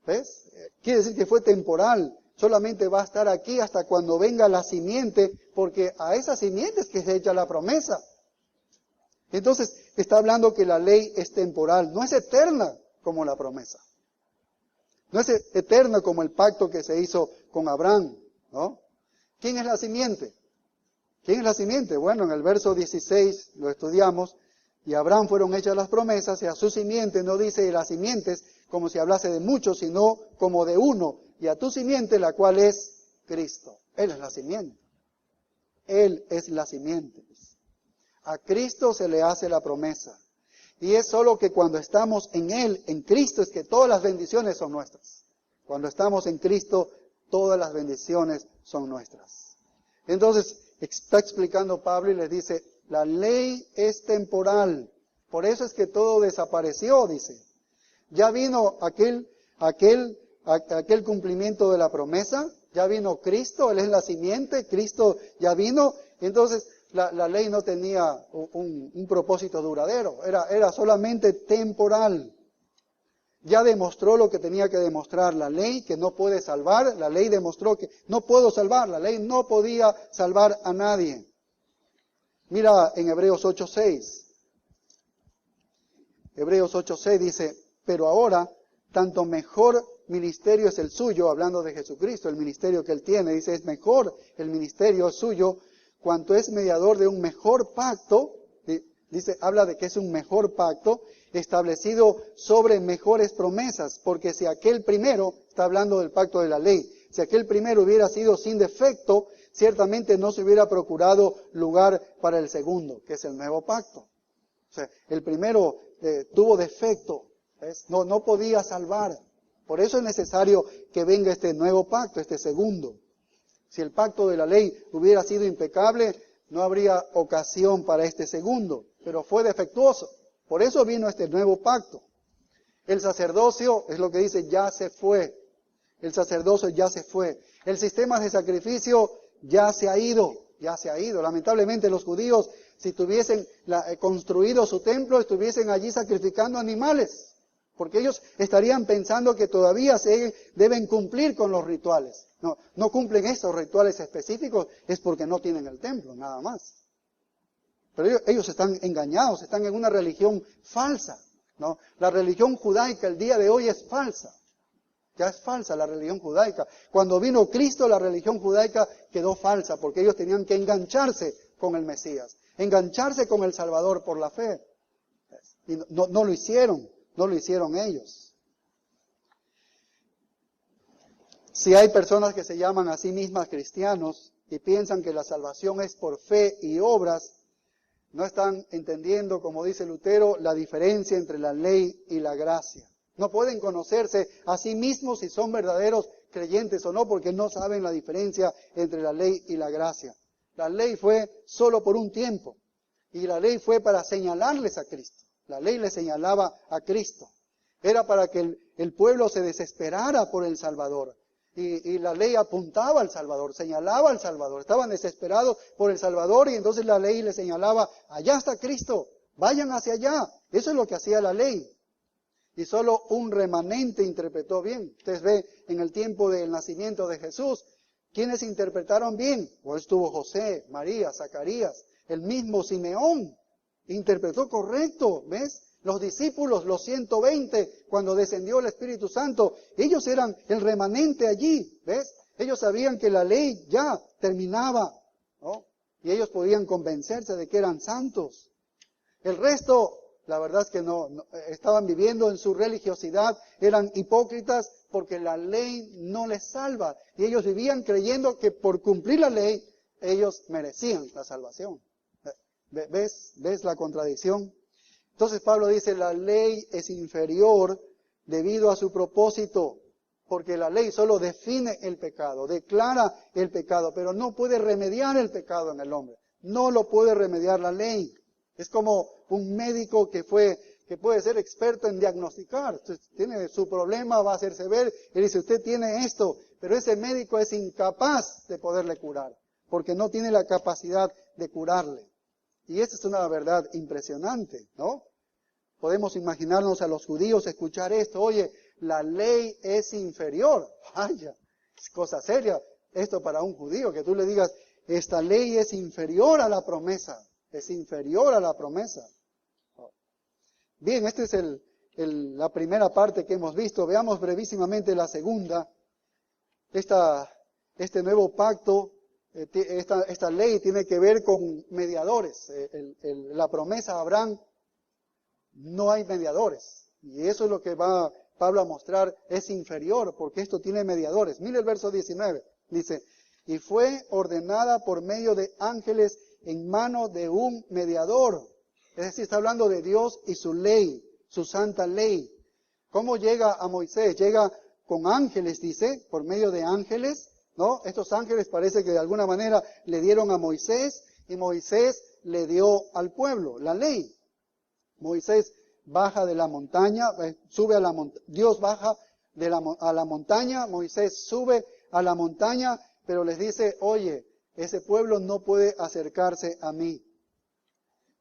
¿Ves? Quiere decir que fue temporal. Solamente va a estar aquí hasta cuando venga la simiente, porque a esa simiente es que se echa la promesa. Entonces, está hablando que la ley es temporal, no es eterna como la promesa. No es eterna como el pacto que se hizo con Abraham, ¿no? ¿Quién es la simiente? ¿Quién es la simiente? Bueno, en el verso 16 lo estudiamos, y a Abraham fueron hechas las promesas, y a su simiente no dice las simientes como si hablase de muchos, sino como de uno, y a tu simiente, la cual es Cristo. Él es la simiente. Él es la simiente. A Cristo se le hace la promesa. Y es solo que cuando estamos en Él, en Cristo, es que todas las bendiciones son nuestras. Cuando estamos en Cristo, todas las bendiciones son nuestras. Entonces, está explicando Pablo y les dice, la ley es temporal. Por eso es que todo desapareció, dice. Ya vino aquel cumplimiento de la promesa, ya vino Cristo, Él es la simiente, Cristo ya vino, entonces la ley no tenía un propósito duradero, era solamente temporal. Ya demostró lo que tenía que demostrar la ley, que no puede salvar, la ley demostró que no puedo salvar, la ley no podía salvar a nadie. Mira en Hebreos 8:6. Hebreos 8:6 dice, pero ahora tanto mejor ministerio es el suyo, hablando de Jesucristo, el ministerio que Él tiene, dice, es mejor el ministerio suyo, cuanto es mediador de un mejor pacto, dice, habla de que es un mejor pacto, establecido sobre mejores promesas, porque si aquel primero, está hablando del pacto de la ley, si aquel primero hubiera sido sin defecto, ciertamente no se hubiera procurado lugar para el segundo, que es el nuevo pacto. O sea, el primero tuvo defecto, ¿ves? No podía salvar. Por eso es necesario que venga este nuevo pacto, este segundo. Si el pacto de la ley hubiera sido impecable, no habría ocasión para este segundo, pero fue defectuoso. Por eso vino este nuevo pacto. El sacerdocio, es lo que dice, ya se fue. El sacerdocio ya se fue. El sistema de sacrificio ya se ha ido, ya se ha ido. Lamentablemente los judíos, si tuviesen construido su templo, estuviesen allí sacrificando animales, porque ellos estarían pensando que todavía se deben cumplir con los rituales. No cumplen esos rituales específicos, es porque no tienen el templo, nada más. Pero ellos están engañados, están en una religión falsa, ¿no? La religión judaica el día de hoy es falsa. Ya es falsa la religión judaica. Cuando vino Cristo, la religión judaica quedó falsa, porque ellos tenían que engancharse con el Mesías, engancharse con el Salvador por la fe. Y no lo hicieron ellos. Si hay personas que se llaman a sí mismas cristianos y piensan que la salvación es por fe y obras, no están entendiendo, como dice Lutero, la diferencia entre la ley y la gracia. No pueden conocerse a sí mismos si son verdaderos creyentes o no, porque no saben la diferencia entre la ley y la gracia. La ley fue solo por un tiempo, y la ley fue para señalarles a Cristo. La ley les señalaba a Cristo. Era para que el pueblo se desesperara por el Salvador. Y la ley apuntaba al Salvador, señalaba al Salvador. Estaban desesperados por el Salvador y entonces la ley les señalaba, allá está Cristo, vayan hacia allá. Eso es lo que hacía la ley. Y solo un remanente interpretó bien. Ustedes ven en el tiempo del nacimiento de Jesús, ¿quiénes interpretaron bien? Pues estuvo José, María, Zacarías, el mismo Simeón. Interpretó correcto, ¿ves? Los discípulos, los 120, cuando descendió el Espíritu Santo, ellos eran el remanente allí, ¿ves? Ellos sabían que la ley ya terminaba, ¿no? Y ellos podían convencerse de que eran santos. El resto, la verdad es que no estaban viviendo en su religiosidad, eran hipócritas porque la ley no les salva. Y ellos vivían creyendo que por cumplir la ley, ellos merecían la salvación. ¿Ves la contradicción? Entonces Pablo dice, la ley es inferior debido a su propósito, porque la ley solo define el pecado, declara el pecado, pero no puede remediar el pecado en el hombre. No lo puede remediar la ley. Es como un médico que puede ser experto en diagnosticar. Usted tiene su problema, va a hacerse ver, y dice, usted tiene esto, pero ese médico es incapaz de poderle curar, porque no tiene la capacidad de curarle. Y esa es una verdad impresionante, ¿no? Podemos imaginarnos a los judíos escuchar esto: oye, la ley es inferior. Vaya, es cosa seria esto para un judío, que tú le digas, esta ley es inferior a la promesa, es inferior a la promesa. Bien, esta es la primera parte que hemos visto. Veamos brevísimamente la segunda. Este nuevo pacto, esta ley tiene que ver con mediadores. La promesa a Abraham, no hay mediadores. Y eso es lo que va Pablo a mostrar, es inferior, porque esto tiene mediadores. Mire el verso 19, dice, y fue ordenada por medio de ángeles en mano de un mediador. Es decir, está hablando de Dios y su ley, su santa ley. ¿Cómo llega a Moisés? Llega con ángeles, dice, por medio de ángeles, ¿no? Estos ángeles parece que de alguna manera le dieron a Moisés, y Moisés le dio al pueblo la ley. Moisés baja de la montaña, sube a la montaña, Dios baja a la montaña, Moisés sube a la montaña, pero les dice, oye, ese pueblo no puede acercarse a mí.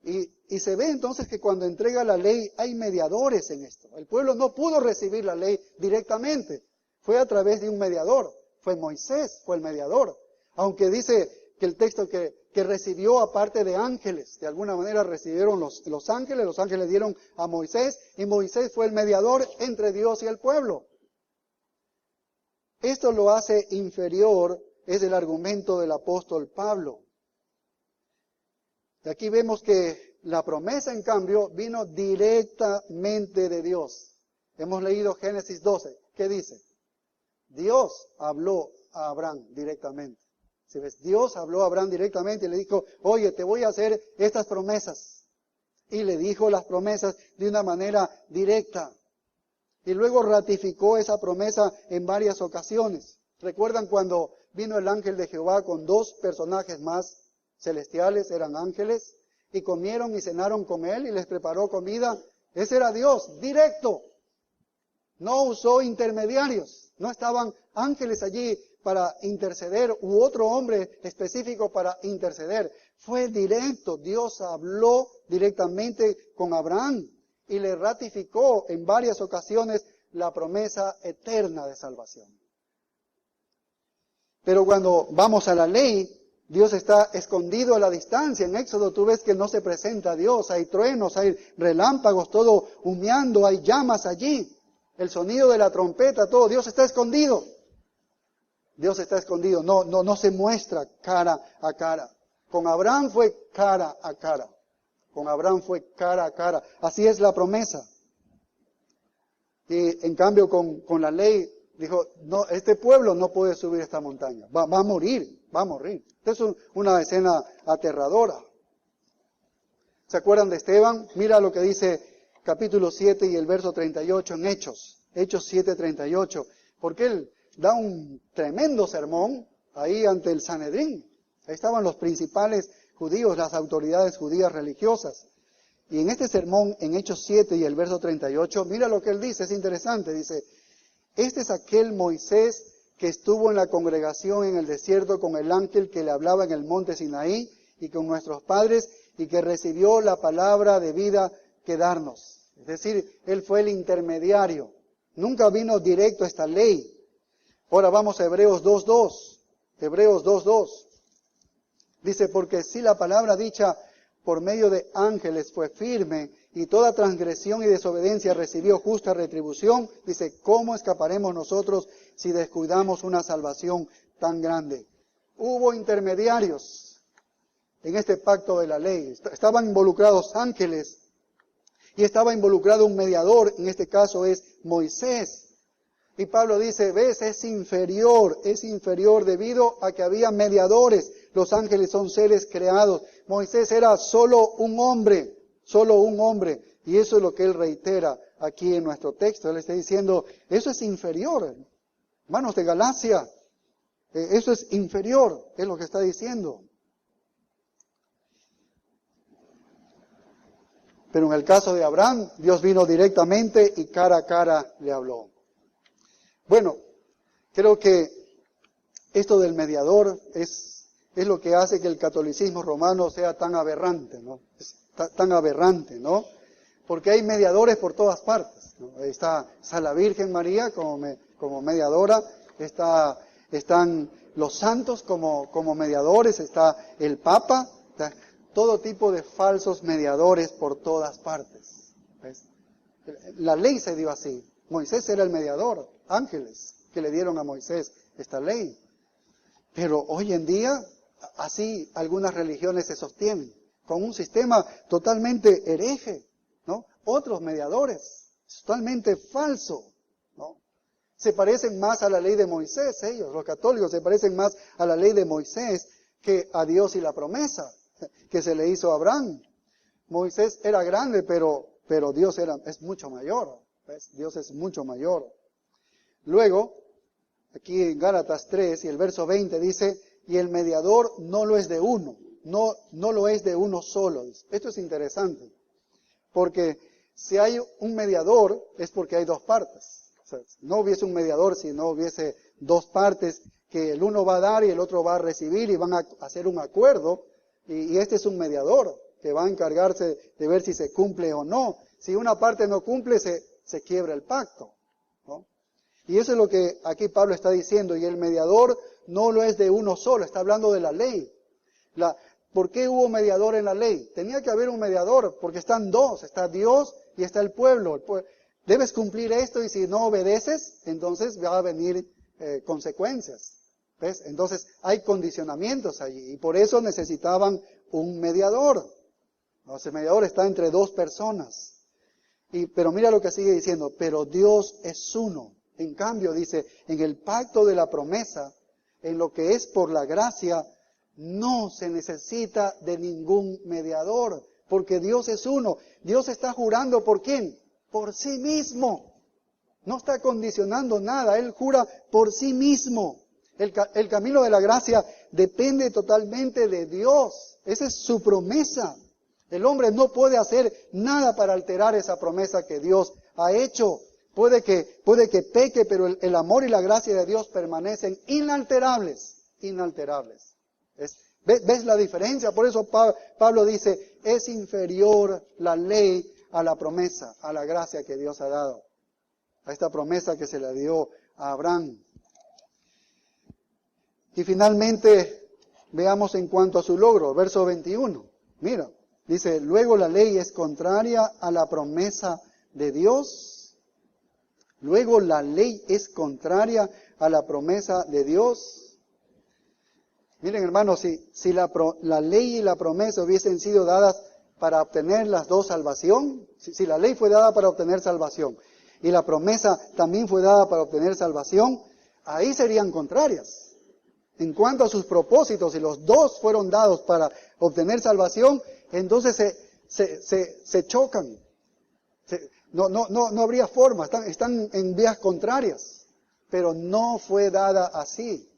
Y se ve entonces que cuando entrega la ley hay mediadores en esto. El pueblo no pudo recibir la ley directamente, fue a través de un mediador, fue Moisés, fue el mediador. Aunque dice que el texto que recibió aparte de ángeles, de alguna manera recibieron los ángeles dieron a Moisés, y Moisés fue el mediador entre Dios y el pueblo. Esto lo hace inferior, es el argumento del apóstol Pablo. Y aquí vemos que la promesa, en cambio, vino directamente de Dios. Hemos leído Génesis 12. ¿Qué dice? Dios habló a Abraham directamente. ¿Sí ves? Dios habló a Abraham directamente y le dijo, oye, te voy a hacer estas promesas. Y le dijo las promesas de una manera directa. Y luego ratificó esa promesa en varias ocasiones. ¿Recuerdan cuando vino el ángel de Jehová con dos personajes más celestiales, eran ángeles, y comieron y cenaron con él y les preparó comida? Ese era Dios, directo. No usó intermediarios, no estaban ángeles allí para interceder u otro hombre específico para interceder. Fue directo, Dios habló directamente con Abraham y le ratificó en varias ocasiones la promesa eterna de salvación. Pero cuando vamos a la ley, Dios está escondido a la distancia. En Éxodo tú ves que no se presenta Dios, hay truenos, hay relámpagos, todo humeando, hay llamas allí, el sonido de la trompeta, todo. Dios está escondido. Dios está escondido, no se muestra cara a cara. Con Abraham fue cara a cara. Con Abraham fue cara a cara. Así es la promesa. Y en cambio con la ley dijo, no, este pueblo no puede subir esta montaña. Va a morir. Esta es una escena aterradora. ¿Se acuerdan de Esteban? Mira lo que dice capítulo 7 y el verso 38 en Hechos 7:38. Porque él da un tremendo sermón ahí ante el Sanedrín. Ahí estaban los principales judíos, las autoridades judías religiosas. Y en este sermón, en Hechos 7 y el verso 38, mira lo que él dice, es interesante. Dice, este es aquel Moisés que estuvo en la congregación en el desierto con el ángel que le hablaba en el monte Sinaí y con nuestros padres y que recibió la palabra de vida que darnos. Es decir, él fue el intermediario. Nunca vino directo esta ley. Ahora vamos a Hebreos 2:2. Hebreos 2:2. Dice, porque si la palabra dicha por medio de ángeles fue firme y toda transgresión y desobediencia recibió justa retribución, dice, ¿cómo escaparemos nosotros si descuidamos una salvación tan grande? Hubo intermediarios en este pacto de la ley. Estaban involucrados ángeles y estaba involucrado un mediador, en este caso es Moisés. Y Pablo dice, ves, es inferior debido a que había mediadores. Los ángeles son seres creados. Moisés era solo un hombre. Y eso es lo que él reitera aquí en nuestro texto. Él está diciendo, eso es inferior. Hermanos de Galacia, eso es inferior, es lo que está diciendo. Pero en el caso de Abraham, Dios vino directamente y cara a cara le habló. Bueno, creo que esto del mediador es lo que hace que el catolicismo romano sea tan aberrante, ¿no? Es tan aberrante, ¿no? Porque hay mediadores por todas partes, ¿no? Está la Virgen María como mediadora, están los santos como mediadores, está el Papa, está todo tipo de falsos mediadores por todas partes. ¿Ves? La ley se dio así. Moisés era el mediador, ángeles que le dieron a Moisés esta ley. Pero hoy en día, así algunas religiones se sostienen, con un sistema totalmente hereje, ¿no? Otros mediadores, totalmente falso, ¿no? Se parecen más a la ley de Moisés, ellos, los católicos, se parecen más a la ley de Moisés que a Dios y la promesa que se le hizo a Abraham. Moisés era grande, pero Dios es mucho mayor, ¿ves? Dios es mucho mayor. Luego, aquí en Gálatas 3 y el verso 20 dice, y el mediador no lo es de uno, no lo es de uno solo. Esto es interesante, porque si hay un mediador es porque hay dos partes. O sea, no hubiese un mediador si no hubiese dos partes que el uno va a dar y el otro va a recibir y van a hacer un acuerdo, y este es un mediador que va a encargarse de ver si se cumple o no. Si una parte no cumple, se quiebra el pacto, ¿no? Y eso es lo que aquí Pablo está diciendo, y el mediador no lo es de uno solo, está hablando de la ley. ¿Por qué hubo mediador en la ley? Tenía que haber un mediador, porque están dos, está Dios y está el pueblo. Debes cumplir esto y si no obedeces, entonces va a venir consecuencias. ¿Ves? Entonces hay condicionamientos allí y por eso necesitaban un mediador. Entonces, el mediador está entre dos personas. Pero mira lo que sigue diciendo, pero Dios es uno. En cambio, dice, en el pacto de la promesa, en lo que es por la gracia, no se necesita de ningún mediador, porque Dios es uno. Dios está jurando ¿por quién? Por sí mismo. No está condicionando nada, Él jura por sí mismo. El camino de la gracia depende totalmente de Dios. Esa es su promesa. El hombre no puede hacer nada para alterar esa promesa que Dios ha hecho. Puede que peque, pero el amor y la gracia de Dios permanecen inalterables. Inalterables. ¿Ves la diferencia? Por eso Pablo dice, es inferior la ley a la promesa, a la gracia que Dios ha dado. A esta promesa que se le dio a Abraham. Y finalmente, veamos en cuanto a su logro, verso 21. Mira, dice, luego la ley es contraria a la promesa de Dios. Luego la ley es contraria a la promesa de Dios. Miren, hermanos, si la ley y la promesa hubiesen sido dadas para obtener las dos salvación, si la ley fue dada para obtener salvación y la promesa también fue dada para obtener salvación, ahí serían contrarias. En cuanto a sus propósitos, y los dos fueron dados para obtener salvación, entonces se chocan. No habría forma, están en vías contrarias, pero no fue dada así.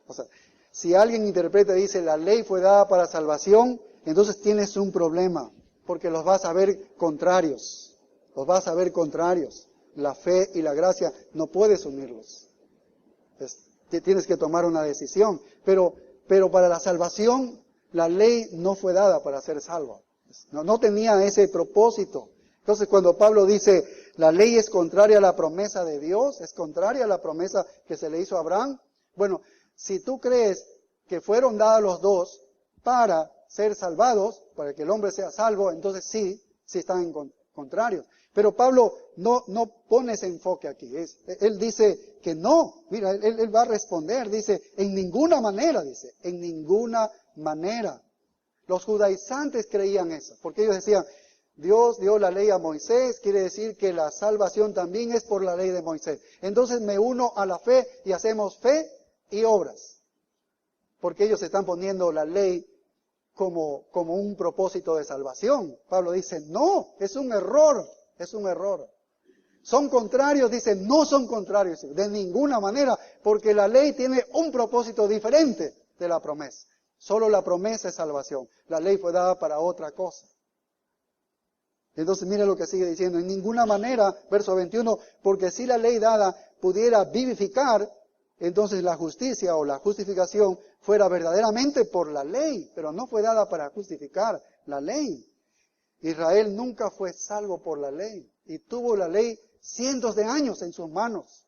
O sea, si alguien interpreta y dice la ley fue dada para salvación, entonces tienes un problema, porque los vas a ver contrarios. Los vas a ver contrarios. La fe y la gracia no puedes unirlos. Tienes que tomar una decisión. Pero para la salvación, la ley no fue dada para ser salvo. No tenía ese propósito. Entonces, cuando Pablo dice, la ley es contraria a la promesa de Dios, es contraria a la promesa que se le hizo a Abraham, bueno, si tú crees que fueron dadas los dos para ser salvados, para que el hombre sea salvo, entonces sí están contrarios. Pero Pablo no pone ese enfoque aquí. Él dice que no. Mira, él va a responder. Dice, en ninguna manera, dice, en ninguna manera. Los judaizantes creían eso, porque ellos decían, Dios dio la ley a Moisés, quiere decir que la salvación también es por la ley de Moisés. Entonces me uno a la fe y hacemos fe y obras. Porque ellos están poniendo la ley como un propósito de salvación. Pablo dice, no, es un error. Es un error. Son contrarios, dice, no son contrarios, de ninguna manera, porque la ley tiene un propósito diferente de la promesa. Solo la promesa es salvación. La ley fue dada para otra cosa. Entonces mira lo que sigue diciendo, en ninguna manera, verso 21, porque si la ley dada pudiera vivificar, entonces la justicia o la justificación fuera verdaderamente por la ley, pero no fue dada para justificar la ley. Israel nunca fue salvo por la ley y tuvo la ley cientos de años en sus manos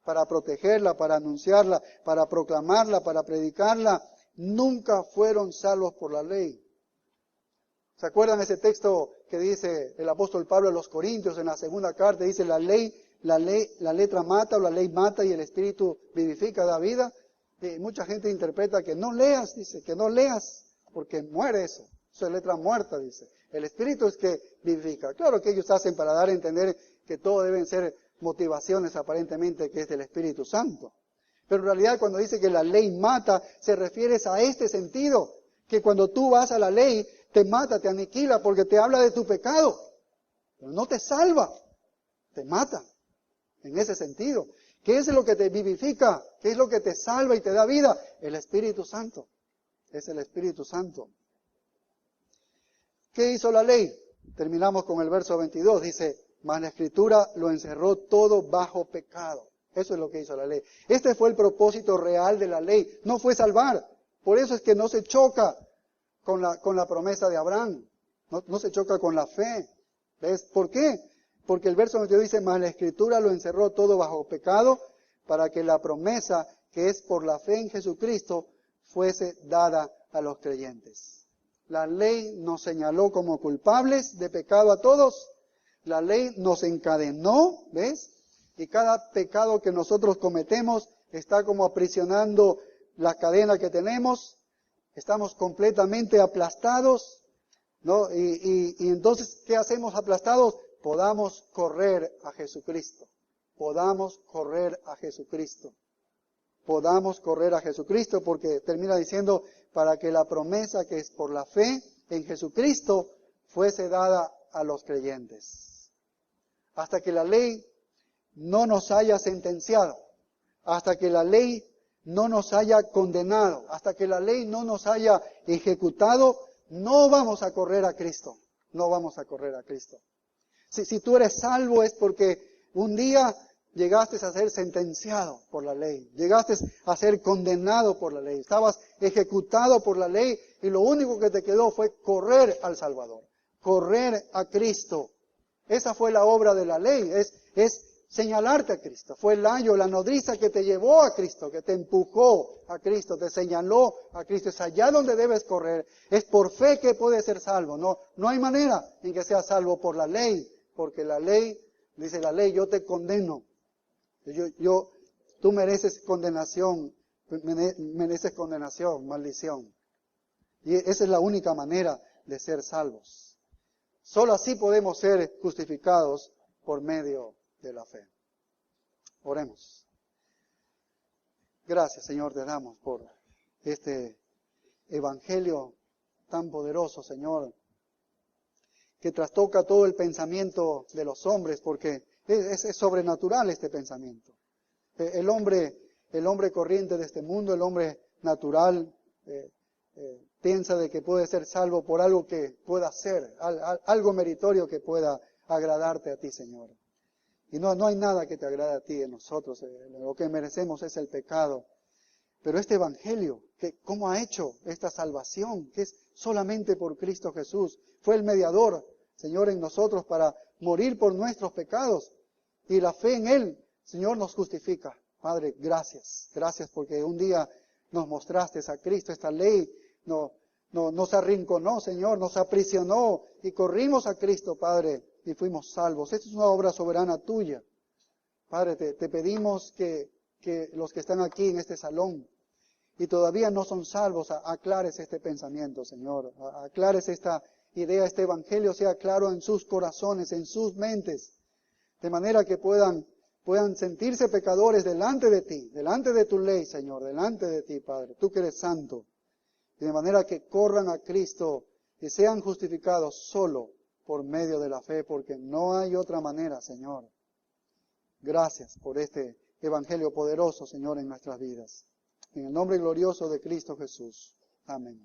para protegerla, para anunciarla, para proclamarla, para predicarla. Nunca fueron salvos por la ley. ¿Se acuerdan ese texto que dice el apóstol Pablo a los Corintios en la segunda carta? Dice la letra mata o la ley mata y el espíritu vivifica, da vida. Y mucha gente interpreta que no leas, dice, que no leas porque muere eso. Eso es letra muerta, dice. El espíritu es que vivifica. Claro que ellos hacen para dar a entender que todo deben ser motivaciones aparentemente que es del Espíritu Santo. Pero en realidad cuando dice que la ley mata, se refiere a este sentido, que cuando tú vas a la ley, te mata, te aniquila, porque te habla de tu pecado, pero no te salva, te mata, en ese sentido. ¿Qué es lo que te vivifica? ¿Qué es lo que te salva y te da vida? El Espíritu Santo, es el Espíritu Santo. ¿Qué hizo la ley? Terminamos con el verso 22, dice, mas la Escritura lo encerró todo bajo pecado. Eso es lo que hizo la ley. Este fue el propósito real de la ley, no fue salvar. Por eso es que no se choca con la promesa de Abraham, no se choca con la fe. ¿Ves? ¿Por qué? Porque el verso 22 dice, mas la Escritura lo encerró todo bajo pecado, para que la promesa que es por la fe en Jesucristo fuese dada a los creyentes. La ley nos señaló como culpables de pecado a todos. La ley nos encadenó, ¿ves? Y cada pecado que nosotros cometemos está como aprisionando la cadena que tenemos. Estamos completamente aplastados, ¿no? Y entonces, ¿qué hacemos aplastados? Podamos correr a Jesucristo. Podamos correr a Jesucristo. Podamos correr a Jesucristo, porque termina diciendo, para que la promesa que es por la fe en Jesucristo fuese dada a los creyentes. Hasta que la ley no nos haya sentenciado, hasta que la ley no nos haya condenado, hasta que la ley no nos haya ejecutado, no vamos a correr a Cristo, no vamos a correr a Cristo. Si tú eres salvo es porque un día llegaste a ser sentenciado por la ley, llegaste a ser condenado por la ley, estabas ejecutado por la ley y lo único que te quedó fue correr al Salvador, correr a Cristo. Esa fue la obra de la ley, es señalarte a Cristo. Fue el ayo, la nodriza que te llevó a Cristo, que te empujó a Cristo, te señaló a Cristo. Es allá donde debes correr. Es por fe que puedes ser salvo. No hay manera en que seas salvo por la ley, porque la ley, dice la ley, yo te condeno. Tú mereces condenación, maldición. Y esa es la única manera de ser salvos. Solo así podemos ser justificados por medio de la fe. Oremos. Gracias, Señor, te damos por este evangelio tan poderoso, Señor, que trastoca todo el pensamiento de los hombres, porque es sobrenatural este pensamiento. El hombre corriente de este mundo, el hombre natural, piensa de que puede ser salvo por algo que pueda hacer, algo meritorio que pueda agradarte a ti, Señor. Y no hay nada que te agrade a ti en nosotros. Lo que merecemos es el pecado. Pero este evangelio, ¿cómo ha hecho esta salvación? Que es solamente por Cristo Jesús. Fue el mediador, Señor, en nosotros para morir por nuestros pecados. Y la fe en Él, Señor, nos justifica. Padre, gracias. Gracias porque un día nos mostraste a Cristo. Esta ley nos arrinconó, Señor, nos aprisionó y corrimos a Cristo, Padre, y fuimos salvos. Esta es una obra soberana tuya. Padre, te pedimos que los que están aquí en este salón y todavía no son salvos, aclares este pensamiento, Señor. Aclares esta idea, este evangelio sea claro en sus corazones, en sus mentes, de manera que puedan sentirse pecadores delante de ti, delante de tu ley, Señor, delante de ti, Padre. Tú que eres santo. Y de manera que corran a Cristo y sean justificados solo por medio de la fe, porque no hay otra manera, Señor. Gracias por este evangelio poderoso, Señor, en nuestras vidas. En el nombre glorioso de Cristo Jesús. Amén.